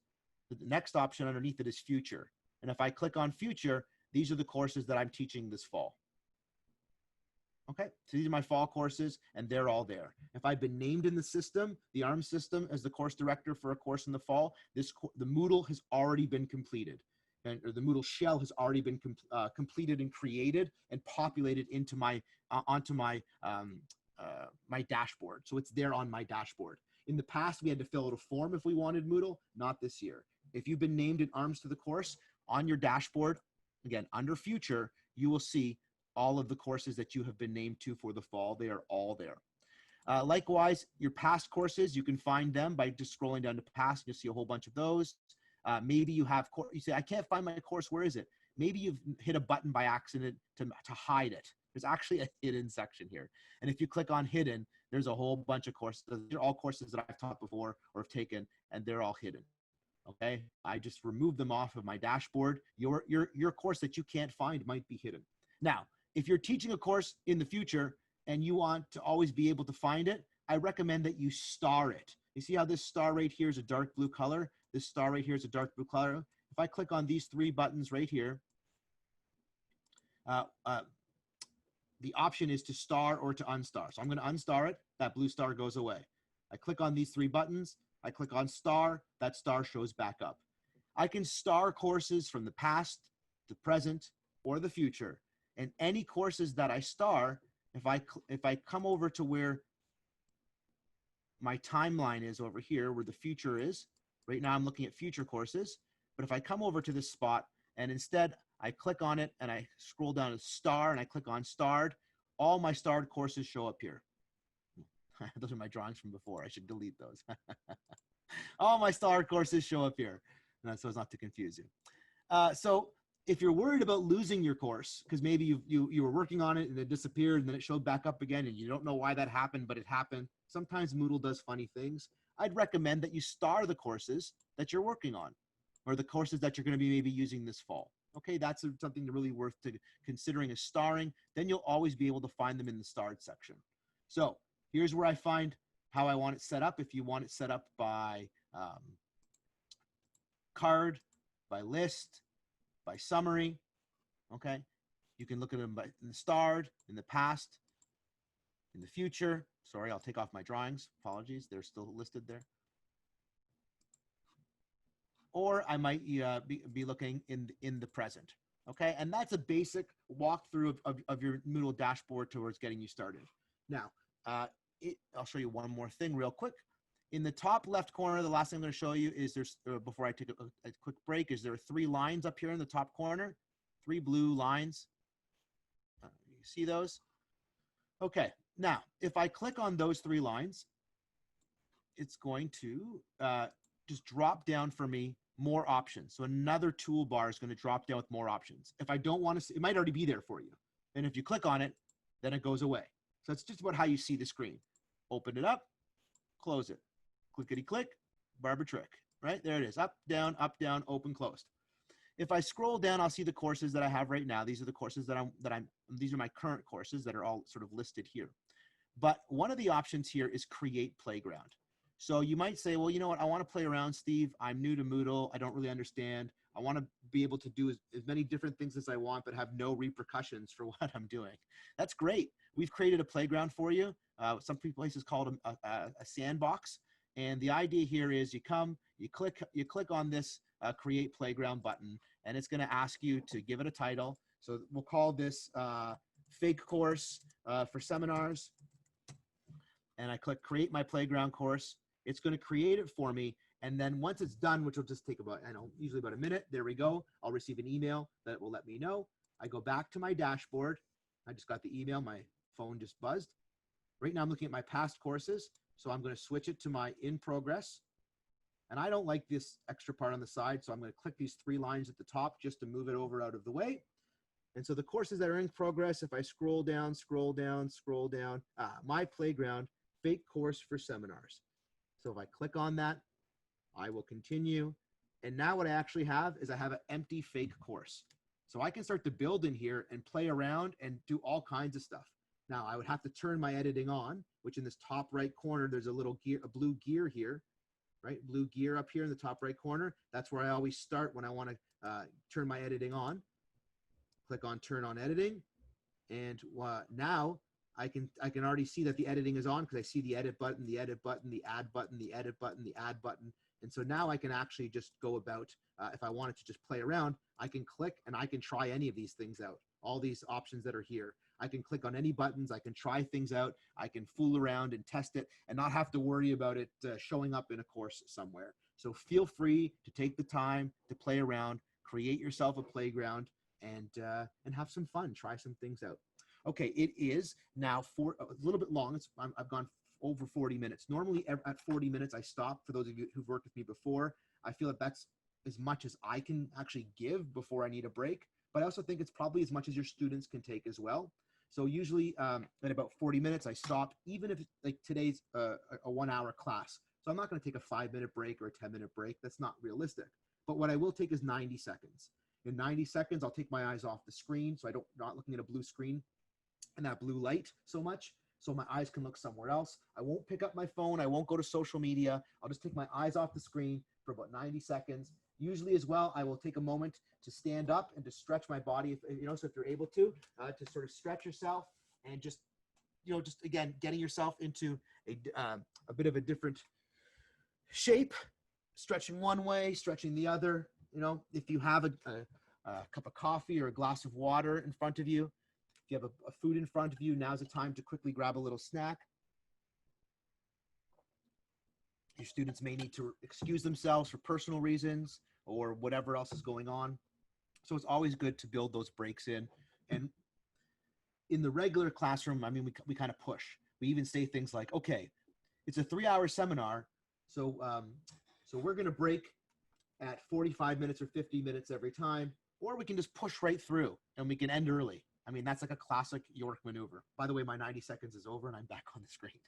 the next option underneath it is future. And if I click on future, these are the courses that I'm teaching this fall. Okay, so these are my fall courses, and they're all there. If I've been named in the system, the ARMS system, as the course director for a course in the fall, the Moodle has already been completed. Or the Moodle shell has already been completed and created and populated into onto my dashboard. So it's there on my dashboard. In the past, we had to fill out a form if we wanted Moodle, not this year. If you've been named in ARMS to the course, on your dashboard, again, under future, you will see all of the courses that you have been named to for the fall. They are all there. Likewise, your past courses, you can find them by just scrolling down to past. You'll see a whole bunch of those. Maybe you say, I can't find my course. Where is it? Maybe you've hit a button by accident to hide it. There's actually a hidden section here. And if you click on hidden, there's a whole bunch of courses. They're all courses that I've taught before or have taken, and they're all hidden. Okay, I just removed them off of my dashboard. Your course that you can't find might be hidden. Now, if you're teaching a course in the future and you want to always be able to find it, I recommend that you star it. You see how this star right here is a dark blue color? This star right here is a dark blue color. If I click on these three buttons right here, the option is to star or to unstar. So I'm going to unstar it. That blue star goes away. I click on these three buttons. I click on star, that star shows back up. I can star courses from the past, the present, or the future. And any courses that I star, if I come over to where my timeline is over here, where the future is, right now I'm looking at future courses, but if I come over to this spot and instead I click on it and I scroll down to star and I click on starred, all my starred courses show up here. Those are my drawings from before. I should delete those. All my starred courses show up here, so as not to confuse you. So If you're worried about losing your course, because maybe you were working on it and it disappeared and then it showed back up again and you don't know why that happened, but it happened. Sometimes Moodle does funny things. I'd recommend that you star the courses that you're working on or the courses that you're going to be maybe using this fall. Okay, that's something really worth considering as starring. Then you'll always be able to find them in the starred section. So here's where I find how I want it set up. If you want it set up by card, by list, by summary, okay? You can look at them in the starred, in the past, in the future. Sorry, I'll take off my drawings. Apologies, they're still listed there. Or I might be looking in the present, okay? And that's a basic walkthrough of your Moodle dashboard towards getting you started. Now, I'll show you one more thing real quick. In the top left corner, the last thing I'm going to show you is there's, before I take a quick break, is there are 3 lines up here in the top corner, 3 blue lines. You see those? Okay, now, if I click on those 3 lines, it's going to just drop down for me more options. So another toolbar is going to drop down with more options. If I don't want to see, it might already be there for you. And if you click on it, then it goes away. So it's just about how you see the screen. Open it up, close it. Clickety-click, Barbara trick, right? There it is, up, down, open, closed. If I scroll down, I'll see the courses that I have right now. These are the courses these are my current courses that are all sort of listed here. But one of the options here is create playground. So you might say, well, you know what? I want to play around, Steve. I'm new to Moodle. I don't really understand. I want to be able to do as many different things as I want, but have no repercussions for what I'm doing. That's great. We've created a playground for you. Some places call it a sandbox. And the idea here is you click on this create playground button, and it's going to ask you to give it a title. So we'll call this fake course for seminars. And I click create my playground course. It's going to create it for me. And then once it's done, which will just take about, usually about a minute, there we go. I'll receive an email that will let me know. I go back to my dashboard. I just got the email. My phone just buzzed. Right now I'm looking at my past courses. So I'm going to switch it to my in progress. And I don't like this extra part on the side. So I'm going to click these 3 lines at the top just to move it over out of the way. And so the courses that are in progress, if I scroll down, my playground, fake course for seminars. So if I click on that, I will continue. And now what I actually have is I have an empty fake course. So I can start to build in here and play around and do all kinds of stuff. Now I would have to turn my editing on, which in this top right corner, there's a little gear, a blue gear here, right? Blue gear up here in the top right corner. That's where I always start when I want to turn my editing on. Click on turn on editing. And now I can already see that the editing is on because I see the edit button, the edit button, the add button, the edit button, the add button. And so now I can actually just go about, if I wanted to just play around, I can click and I can try any of these things out. All these options that are here. I can click on any buttons. I can try things out. I can fool around and test it and not have to worry about it showing up in a course somewhere. So feel free to take the time to play around, create yourself a playground, and have some fun. Try some things out. Okay, it is now a little bit long. I've gone over 40 minutes. Normally at 40 minutes, I stop. For those of you who've worked with me before, I feel that that's as much as I can actually give before I need a break. But I also think it's probably as much as your students can take as well. So usually at about 40 minutes, I stop, even if like today's a 1-hour class. So I'm not going to take a 5-minute break or a 10-minute break. That's not realistic. But what I will take is 90 seconds. In 90 seconds, I'll take my eyes off the screen. So not looking at a blue screen and that blue light so much. So my eyes can look somewhere else. I won't pick up my phone. I won't go to social media. I'll just take my eyes off the screen for about 90 seconds. Usually as well, I will take a moment to stand up and to stretch my body, so if you're able to sort of stretch yourself and just again, getting yourself into a bit of a different shape, stretching one way, stretching the other. If you have a cup of coffee or a glass of water in front of you, if you have a food in front of you, now's the time to quickly grab a little snack. Your students may need to excuse themselves for personal reasons or whatever else is going on. So it's always good to build those breaks in. And in the regular classroom, I mean, we kind of push. We even say things like, okay, it's a 3-hour seminar. So we're going to break at 45 minutes or 50 minutes every time. or we can just push right through and we can end early. I mean, that's like a classic York maneuver. By the way, my 90 seconds is over and I'm back on the screen.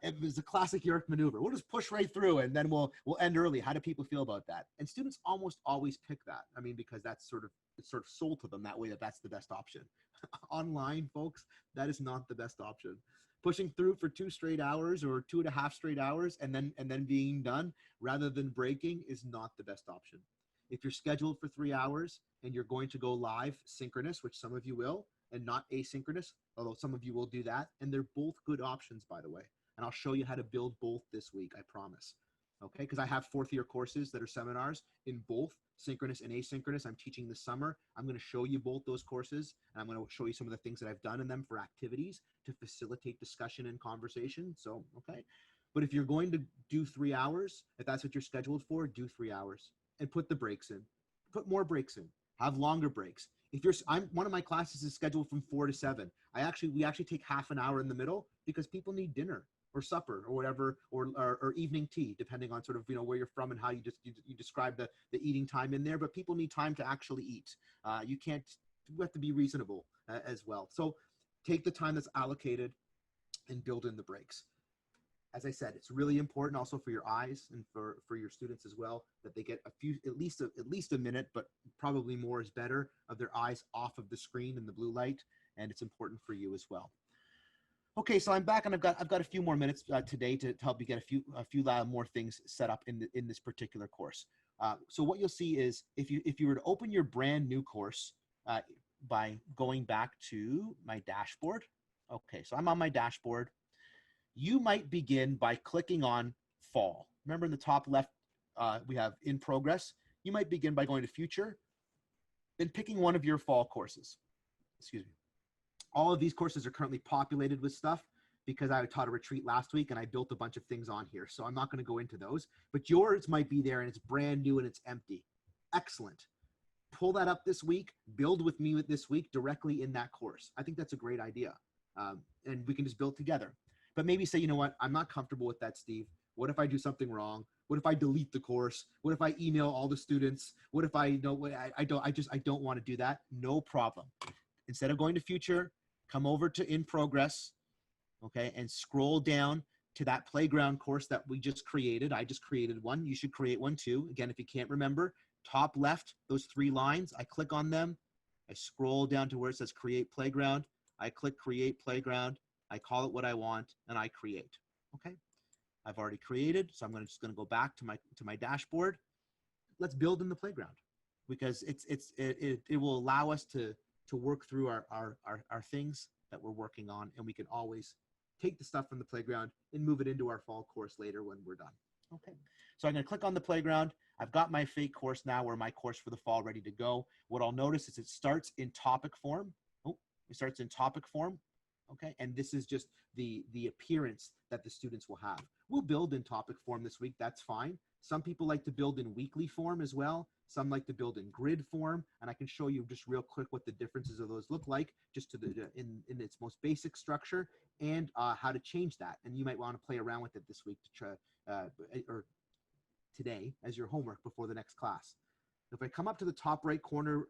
It was a classic York maneuver. We'll just push right through and then we'll end early. How do people feel about that? And students almost always pick that. I mean, because that's it's sort of sold to them that way, that that's the best option. Online, folks, that is not the best option. Pushing through for 2 straight hours or 2.5 straight hours and then being done rather than breaking is not the best option. If you're scheduled for 3 hours and you're going to go live synchronous, which some of you will, and not asynchronous, although some of you will do that, and they're both good options, by the way. And I'll show you how to build both this week, I promise. Okay, because I have 4th year courses that are seminars in both synchronous and asynchronous. I'm teaching this summer. I'm going to show you both those courses, and I'm going to show you some of the things that I've done in them for activities to facilitate discussion and conversation. So, okay. But if you're going to do 3 hours, if that's what you're scheduled for, do 3 hours and put the breaks in. Put more breaks in. Have longer breaks. If you're, one of my classes is scheduled from 4 to 7. We actually take half an hour in the middle because people need dinner or supper or whatever, or evening tea, depending on sort of, where you're from and how you describe the eating time in there. But people need time to actually eat. You have to be reasonable as well. So take the time that's allocated and build in the breaks. As I said, it's really important also for your eyes and for your students as well, that they get at least a minute, but probably more is better, of their eyes off of the screen and the blue light. And it's important for you as well. Okay, so I'm back and I've got a few more minutes today to help you get a few more things set up in this particular course. So what you'll see is if you were to open your brand new course by going back to my dashboard. Okay, so I'm on my dashboard. You might begin by clicking on fall. Remember in the top left, we have in progress. You might begin by going to future, then picking one of your fall courses. Excuse me. All of these courses are currently populated with stuff because I taught a retreat last week and I built a bunch of things on here. So I'm not going to go into those, but yours might be there and it's brand new and it's empty. Excellent. Pull that up this week, build with me this week directly in that course. I think that's a great idea. And we can just build together. But maybe say, you know what, I'm not comfortable with that, Steve. What if I do something wrong? What if I delete the course? What if I email all the students? What if I don't want to do that? No problem. Instead of going to future, come over to in progress, okay, and scroll down to that playground course that we just created. I just created one. You should create one too. Again, if you can't remember, top left, those 3 lines, I click on them. I scroll down to where it says create playground. I click create playground. I call it what I want and I create. Okay, I've already created, so I'm just going to go back to my dashboard. Let's build in the playground because it will allow us to work through our things that we're working on, and we can always take the stuff from the playground and move it into our fall course later when we're done. Okay, so I'm going to click on the playground. I've got my fake course now, or my course for the fall, ready to go. What I'll notice is it starts in topic form. Oh, it starts in topic form. Okay, and this is just the appearance that the students will have. We'll build in topic form this week. That's fine. Some people like to build in weekly form as well. Some like to build in grid form, and I can show you just real quick what the differences of those look like, just in its most basic structure, and how to change that. And you might want to play around with it this week to try, or today as your homework before the next class. If I come up to the top right corner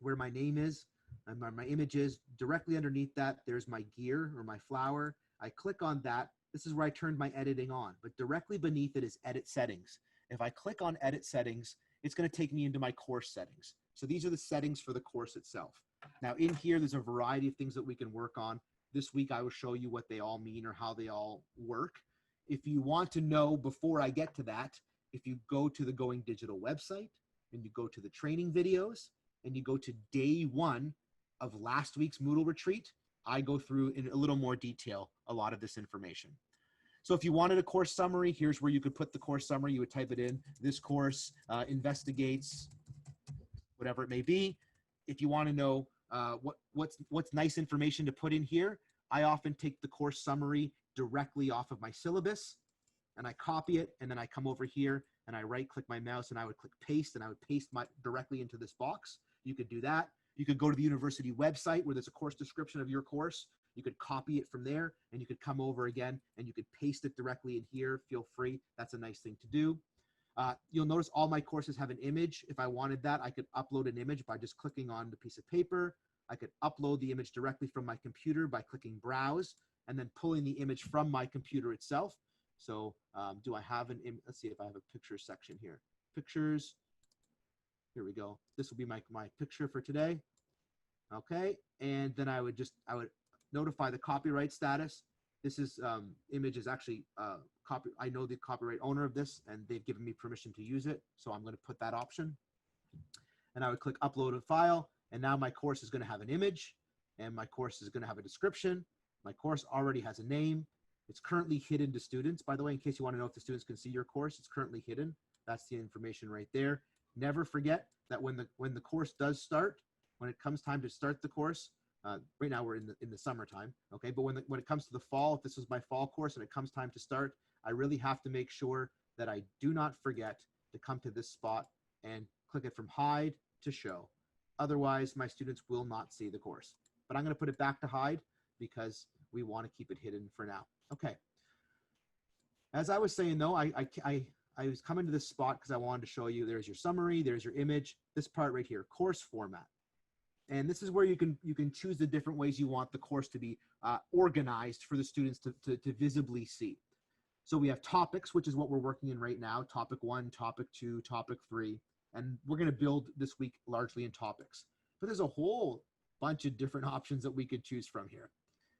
where my name is, and my image is, directly underneath that, there's my gear or my flower. I click on that. This is where I turned my editing on, but directly beneath it is edit settings. If I click on edit settings, it's going to take me into my course settings. So these are the settings for the course itself. Now in here, there's a variety of things that we can work on. This week, I will show you what they all mean or how they all work. If you want to know before I get to that, if you go to the Going Digital website and you go to the training videos and you go to day 1 of last week's Moodle retreat, I go through in a little more detail a lot of this information. So if you wanted a course summary, here's where you could put the course summary. You would type it in. This course investigates whatever it may be. If you want to know what's nice information to put in here, I often take the course summary directly off of my syllabus and I copy it, and then I come over here and I right click my mouse and I would click paste, and I would paste directly into this box. You could do that. You could go to the university website where there's a course description of your course. You could copy it from there, and you could come over again and you could paste it directly in here. Feel free. That's a nice thing to do. You'll notice all my courses have an image. If I wanted that, I could upload an image by just clicking on the piece of paper. I could upload the image directly from my computer by clicking browse and then pulling the image from my computer itself. So do I have an image? Let's see if I have a pictures section here. Pictures. Here we go. This will be my picture for today. Okay. And then I would notify the copyright status. This is image is actually I know the copyright owner of this and they've given me permission to use it. So I'm going to put that option. And I would click upload a file. And now my course is going to have an image and my course is going to have a description. My course already has a name. It's currently hidden to students. By the way, in case you want to know if the students can see your course, it's currently hidden. That's the information right there. Never forget that when the course does start, when it comes time to start the course, right now we're in the summertime, okay? But when it comes to the fall, if this was my fall course and it comes time to start, I really have to make sure that I do not forget to come to this spot and click it from hide to show. Otherwise, my students will not see the course. But I'm going to put it back to hide because we want to keep it hidden for now. Okay. As I was saying, though, I was coming to this spot because I wanted to show you there's your summary, there's your image, this part right here, course format. And this is where you can choose the different ways you want the course to be organized for the students to visibly see. So we have topics, which is what we're working in right now, topic 1, topic 2, topic 3. And we're going to build this week largely in topics. But there's a whole bunch of different options that we could choose from here.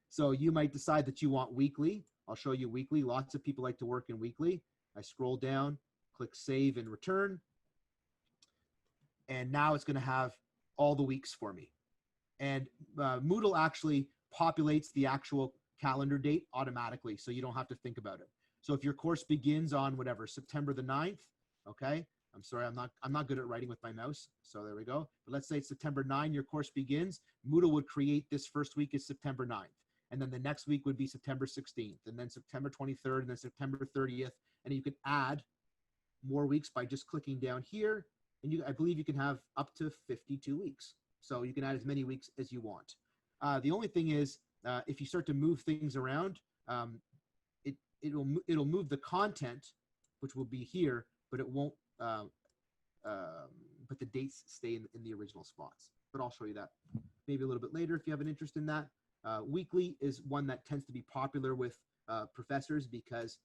So you might decide that you want weekly. I'll show you weekly. Lots of people like to work in weekly. I scroll down, click save and return. And now it's going to have all the weeks for me. And Moodle actually populates the actual calendar date automatically, so you don't have to think about it. So if your course begins on whatever, September the 9th, okay? I'm sorry, I'm not good at writing with my mouse. So there we go. But let's say it's September 9, your course begins. Moodle would create this first week is September 9th. And then the next week would be September 16th, and then September 23rd, and then September 30th. And you can add more weeks by just clicking down here. And I believe you can have up to 52 weeks. So you can add as many weeks as you want. The only thing is, if you start to move things around, it'll move the content, which will be here, but it won't. But the dates stay in the original spots. But I'll show you that maybe a little bit later if you have an interest in that. Weekly is one that tends to be popular with professors because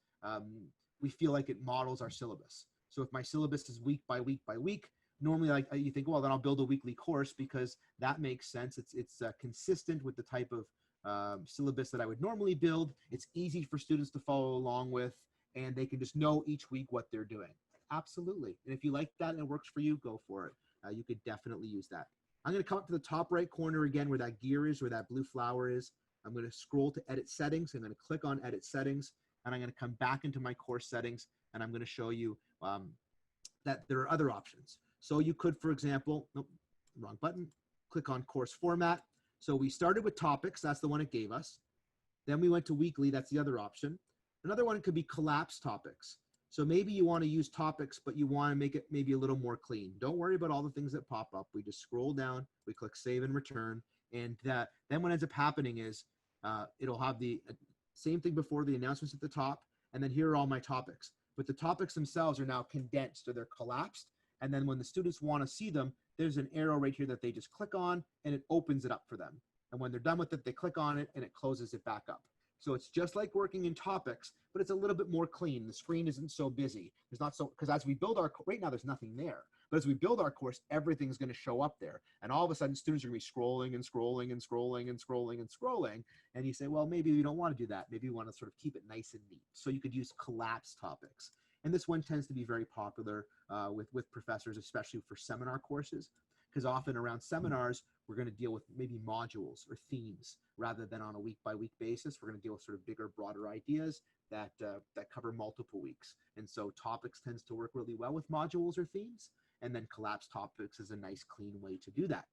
we feel like it models our syllabus. So if my syllabus is week by week by week, normally you think, well, then I'll build a weekly course because that makes sense. It's consistent with the type of syllabus that I would normally build. It's easy for students to follow along with, and they can just know each week what they're doing. Absolutely. And if you like that and it works for you, go for it. You could definitely use that. I'm going to come up to the top right corner again where that gear is, where that blue flower is. I'm going to scroll to edit settings. I'm going to click on edit settings, and I'm going to come back into my course settings, and I'm going to show you that there are other options. So you could, for example, nope, wrong button, click on course format. So we started with topics. That's the one it gave us. Then we went to weekly. That's the other option. Another one could be collapse topics. So maybe you want to use topics, but you want to make it maybe a little more clean. Don't worry about all the things that pop up. We just scroll down, we click save and return. And then what ends up happening is it'll have the same thing before, the announcements at the top. And then here are all my topics. But the topics themselves are now condensed, or they're collapsed. And then when the students want to see them, there's an arrow right here that they just click on, and it opens it up for them. And when they're done with it, they click on it and it closes it back up. So it's just like working in topics, but it's a little bit more clean. The screen isn't so busy. There's not so, because as we build right now, there's nothing there. But as we build our course, everything's going to show up there. And all of a sudden, students are going to be scrolling and scrolling and scrolling and scrolling and scrolling. And you say, well, maybe we don't want to do that. Maybe we want to sort of keep it nice and neat. So you could use collapse topics. And this one tends to be very popular with professors, especially for seminar courses, because often around seminars, we're going to deal with maybe modules or themes rather than on a week-by-week basis. We're going to deal with sort of bigger, broader ideas that cover multiple weeks. And so topics tends to work really well with modules or themes. And then collapse topics is a nice, clean way to do that.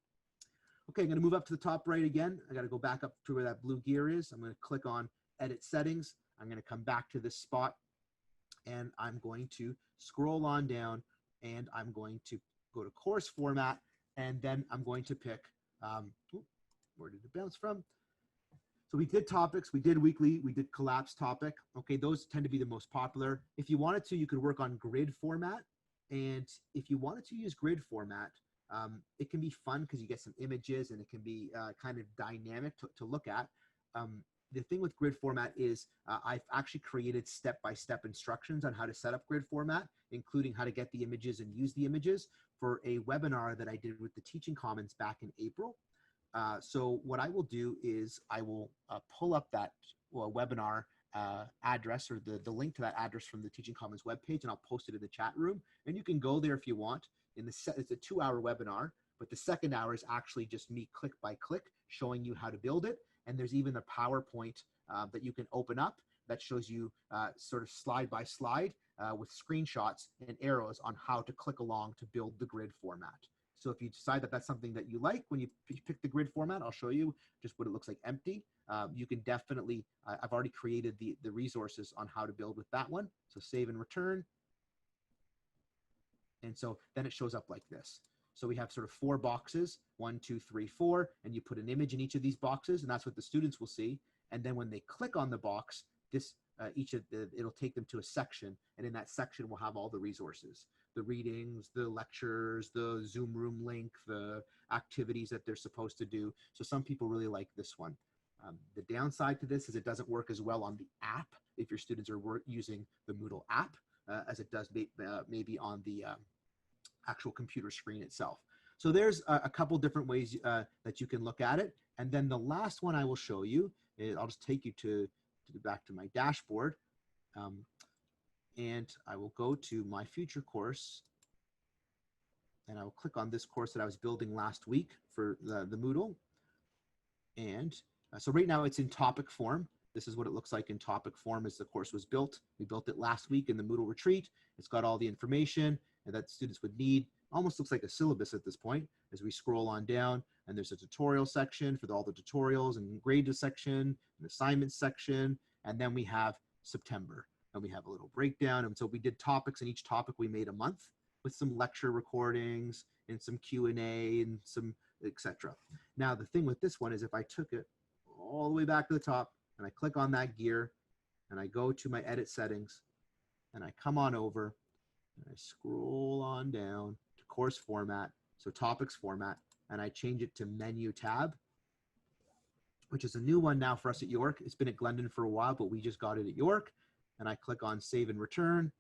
Okay, I'm going to move up to the top right again. I got to go back up to where that blue gear is. I'm going to click on edit settings. I'm going to come back to this spot, and I'm going to scroll on down, and I'm going to go to course format, and then I'm going to pick, where did it bounce from? So we did topics, we did weekly, we did collapse topic. Okay, those tend to be the most popular. If you wanted to, you could work on grid format. And if you wanted to use grid format, it can be fun because you get some images and it can be kind of dynamic to look at. The thing with grid format is I've actually created step-by-step instructions on how to set up grid format, including how to get the images and use the images for a webinar that I did with the Teaching Commons back in April. So what I will do is I will pull up that webinar address or the link to that address from the Teaching Commons webpage, and I'll post it in the chat room. And you can go there if you want. It's a 2-hour webinar, but the second hour is actually just me click by click showing you how to build it. And there's even a PowerPoint that you can open up that shows you sort of slide by slide with screenshots and arrows on how to click along to build the grid format. So if you decide that that's something that you like, when you pick the grid format, I'll show you just what it looks like empty. You can definitely, I've already created the resources on how to build with that one. So save and return. And so then it shows up like this. So we have sort of 4 boxes, 1, 2, 3, 4, and you put an image in each of these boxes, and that's what the students will see. And then when they click on the box, this it'll take them to a section, and in that section we'll have all the resources, the readings, the lectures, the Zoom room link, the activities that they're supposed to do. So some people really like this one. The downside to this is it doesn't work as well on the app if your students are using the Moodle app as it does maybe on the actual computer screen itself. So there's a couple different ways that you can look at it. And then the last one I will show you is, I'll just take you back to my dashboard. And I will go to my future course, and I will click on this course that I was building last week for the Moodle. And so right now it's in topic form. This is what it looks like in topic form as the course was built. We built it last week in the Moodle retreat. It's got all the information that students would need. Almost looks like a syllabus at this point as we scroll on down, and there's a tutorial section for all the tutorials, and grade section, an assignment section, and then we have September, and we have a little breakdown. And so we did topics, and each topic we made a month with some lecture recordings and some Q&A and some etc. Now the thing with this one is if I took it all the way back to the top and I click on that gear and I go to my edit settings and I come on over and I scroll on down to course format, so topics format, and I change it to menu tab, which is a new one now for us at York. It's been at Glendon for a while, but we just got it at York. And I click on save and return.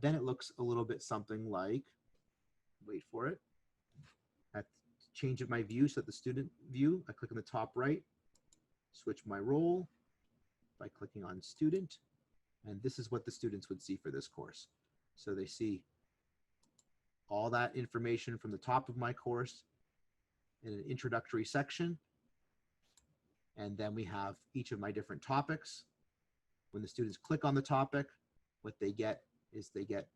Then it looks a little bit something like, wait for it. I change my view so that the student view, I click on the top right, switch my role by clicking on student. And this is what the students would see for this course. So they see all that information from the top of my course in an introductory section. And then we have each of my different topics. When the students click on the topic, what they get is they get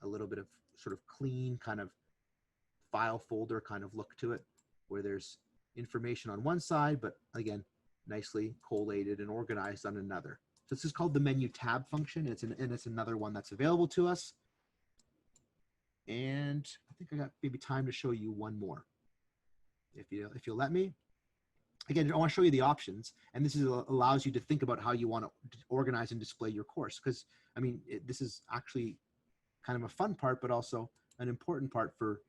a little bit of sort of clean kind of file folder kind of look to it, where there's information on one side, but again, nicely collated and organized on another. So this is called the menu tab function. And it's another one that's available to us. And I think I got maybe time to show you one more, if you'll let me. Again, I want to show you the options, and this allows you to think about how you want to organize and display your course. Because I mean, this is actually kind of a fun part, but also an important part for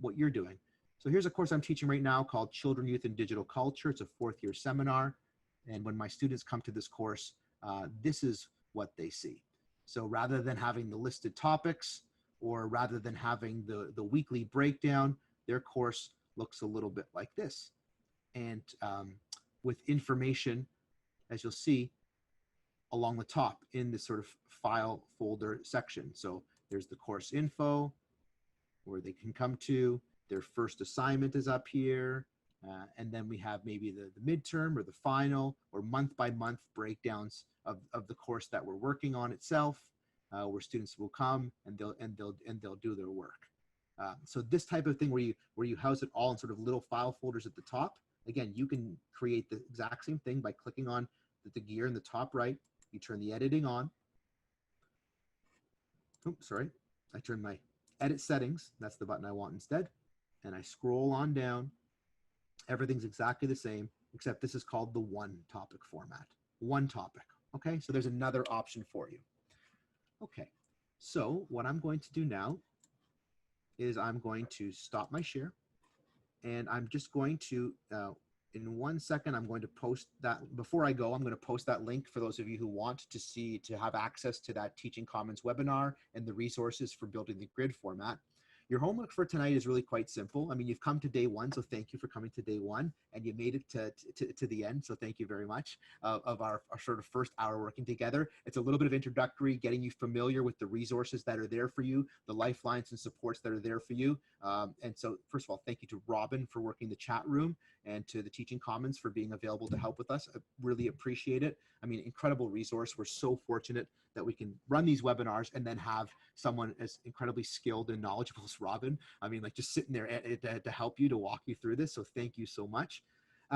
what you're doing. So here's a course I'm teaching right now called Children, Youth, and Digital Culture. It's a 4th-year seminar, and when my students come to this course, this is what they see. So rather than having the listed topics, or rather than having the weekly breakdown, their course looks a little bit like this. And with information, as you'll see, along the top in this sort of file folder section. So there's the course info, where they can come to. Their first assignment is up here. And then we have maybe the midterm or the final or month by month breakdowns of the course that we're working on itself, where students will come and they'll do their work. So this type of thing where you house it all in sort of little file folders at the top. Again, you can create the exact same thing by clicking on the gear in the top right. You turn the editing on. Oops, sorry. I turn my edit settings. That's the button I want instead. And I scroll on down. Everything's exactly the same. except this is called the one topic format. One topic. Okay, so there's another option for you. Okay, so what I'm going to do now is I'm going to stop my share, and I'm just going to, in 1 second, I'm going to post that. Before I go, I'm going to post that link for those of you who want to have access to that Teaching Commons webinar and the resources for building the grid format. Your homework for tonight is really quite simple. I mean, you've come to day one, so thank you for coming to day one, and you made it to the end, so thank you very much of our sort of first hour working together. It's a little bit of introductory, getting you familiar with the resources that are there for you, the lifelines and supports that are there for you. And so, first of all, thank you to Robin for working the chat room and to the Teaching Commons for being available to help with us. I really appreciate it. I mean, incredible resource. We're so fortunate that we can run these webinars and then have someone as incredibly skilled and knowledgeable as Robin. I mean, like just sitting there to help you, to walk you through this. So thank you so much.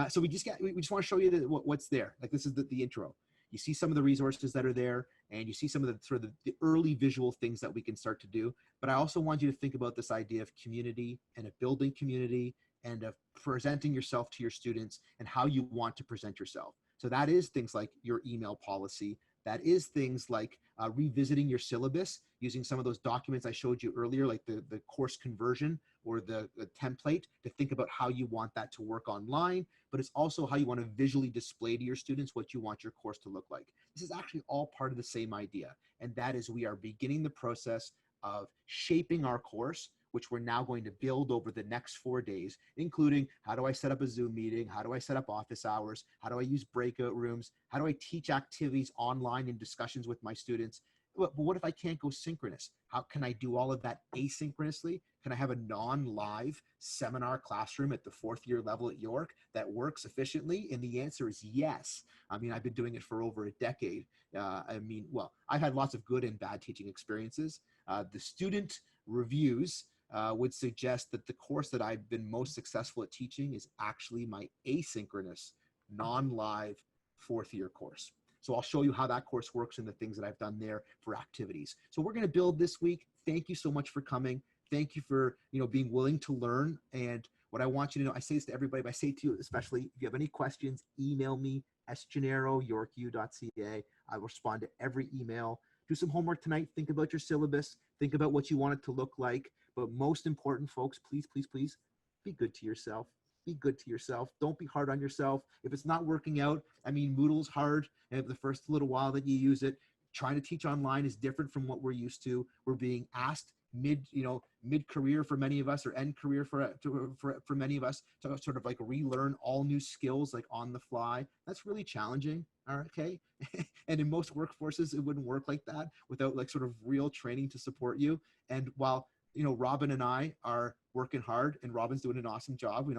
So we just want to show you what's there. Like this is the intro. You see some of the resources that are there, and you see some of the sort of the early visual things that we can start to do. But I also want you to think about this idea of community and of building community and of presenting yourself to your students and how you want to present yourself. So that is things like your email policy. That is things like revisiting your syllabus using some of those documents I showed you earlier, like the course conversion or the template, to think about how you want that to work online, but it's also how you want to visually display to your students what you want your course to look like. This is actually all part of the same idea, and that is we are beginning the process of shaping our course, which we're now going to build over the next 4 days, including how do I set up a Zoom meeting? How do I set up office hours? How do I use breakout rooms? How do I teach activities online in discussions with my students? But what if I can't go synchronous? How can I do all of that asynchronously? Can I have a non-live seminar classroom at the 4th year level at York that works efficiently? And the answer is yes. I mean, I've been doing it for over a decade. Well, I've had lots of good and bad teaching experiences. The student reviews would suggest that the course that I've been most successful at teaching is actually my asynchronous, non-live 4th year course. So I'll show you how that course works and the things that I've done there for activities. So we're going to build this week. Thank you so much for coming. Thank you for being willing to learn. And what I want you to know, I say this to everybody, but I say to you especially, if you have any questions, email me, sgennaro@yorku.ca. I will respond to every email. Do some homework tonight. Think about your syllabus. Think about what you want it to look like. But most important, folks, please, please, please be good to yourself. Be good to yourself. Don't be hard on yourself. If it's not working out, I mean, Moodle's hard, and the first little while that you use it, trying to teach online is different from what we're used to. We're being asked mid-career for many of us, or end career for many of us, to sort of like relearn all new skills like on the fly. That's really challenging. All right, okay. And in most workforces, it wouldn't work like that without like sort of real training to support you. And while Robin and I are working hard, and Robin's doing an awesome job,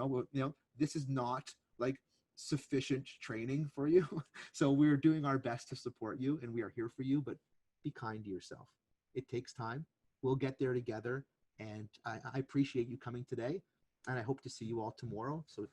this is not like sufficient training for you. So we're doing our best to support you, and we are here for you, but be kind to yourself. It takes time. We'll get there together. And I appreciate you coming today, and I hope to see you all tomorrow. So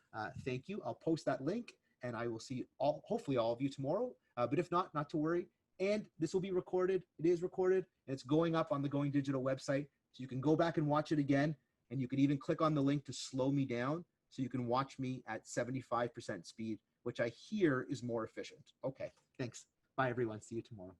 thank you. I'll post that link, and I will see hopefully all of you tomorrow. But if not to worry. And this will be recorded. It is recorded, and it's going up on the Going Digital website. So you can go back and watch it again, and you can even click on the link to slow me down so you can watch me at 75% speed, which I hear is more efficient. Okay, thanks. Bye, everyone. See you tomorrow.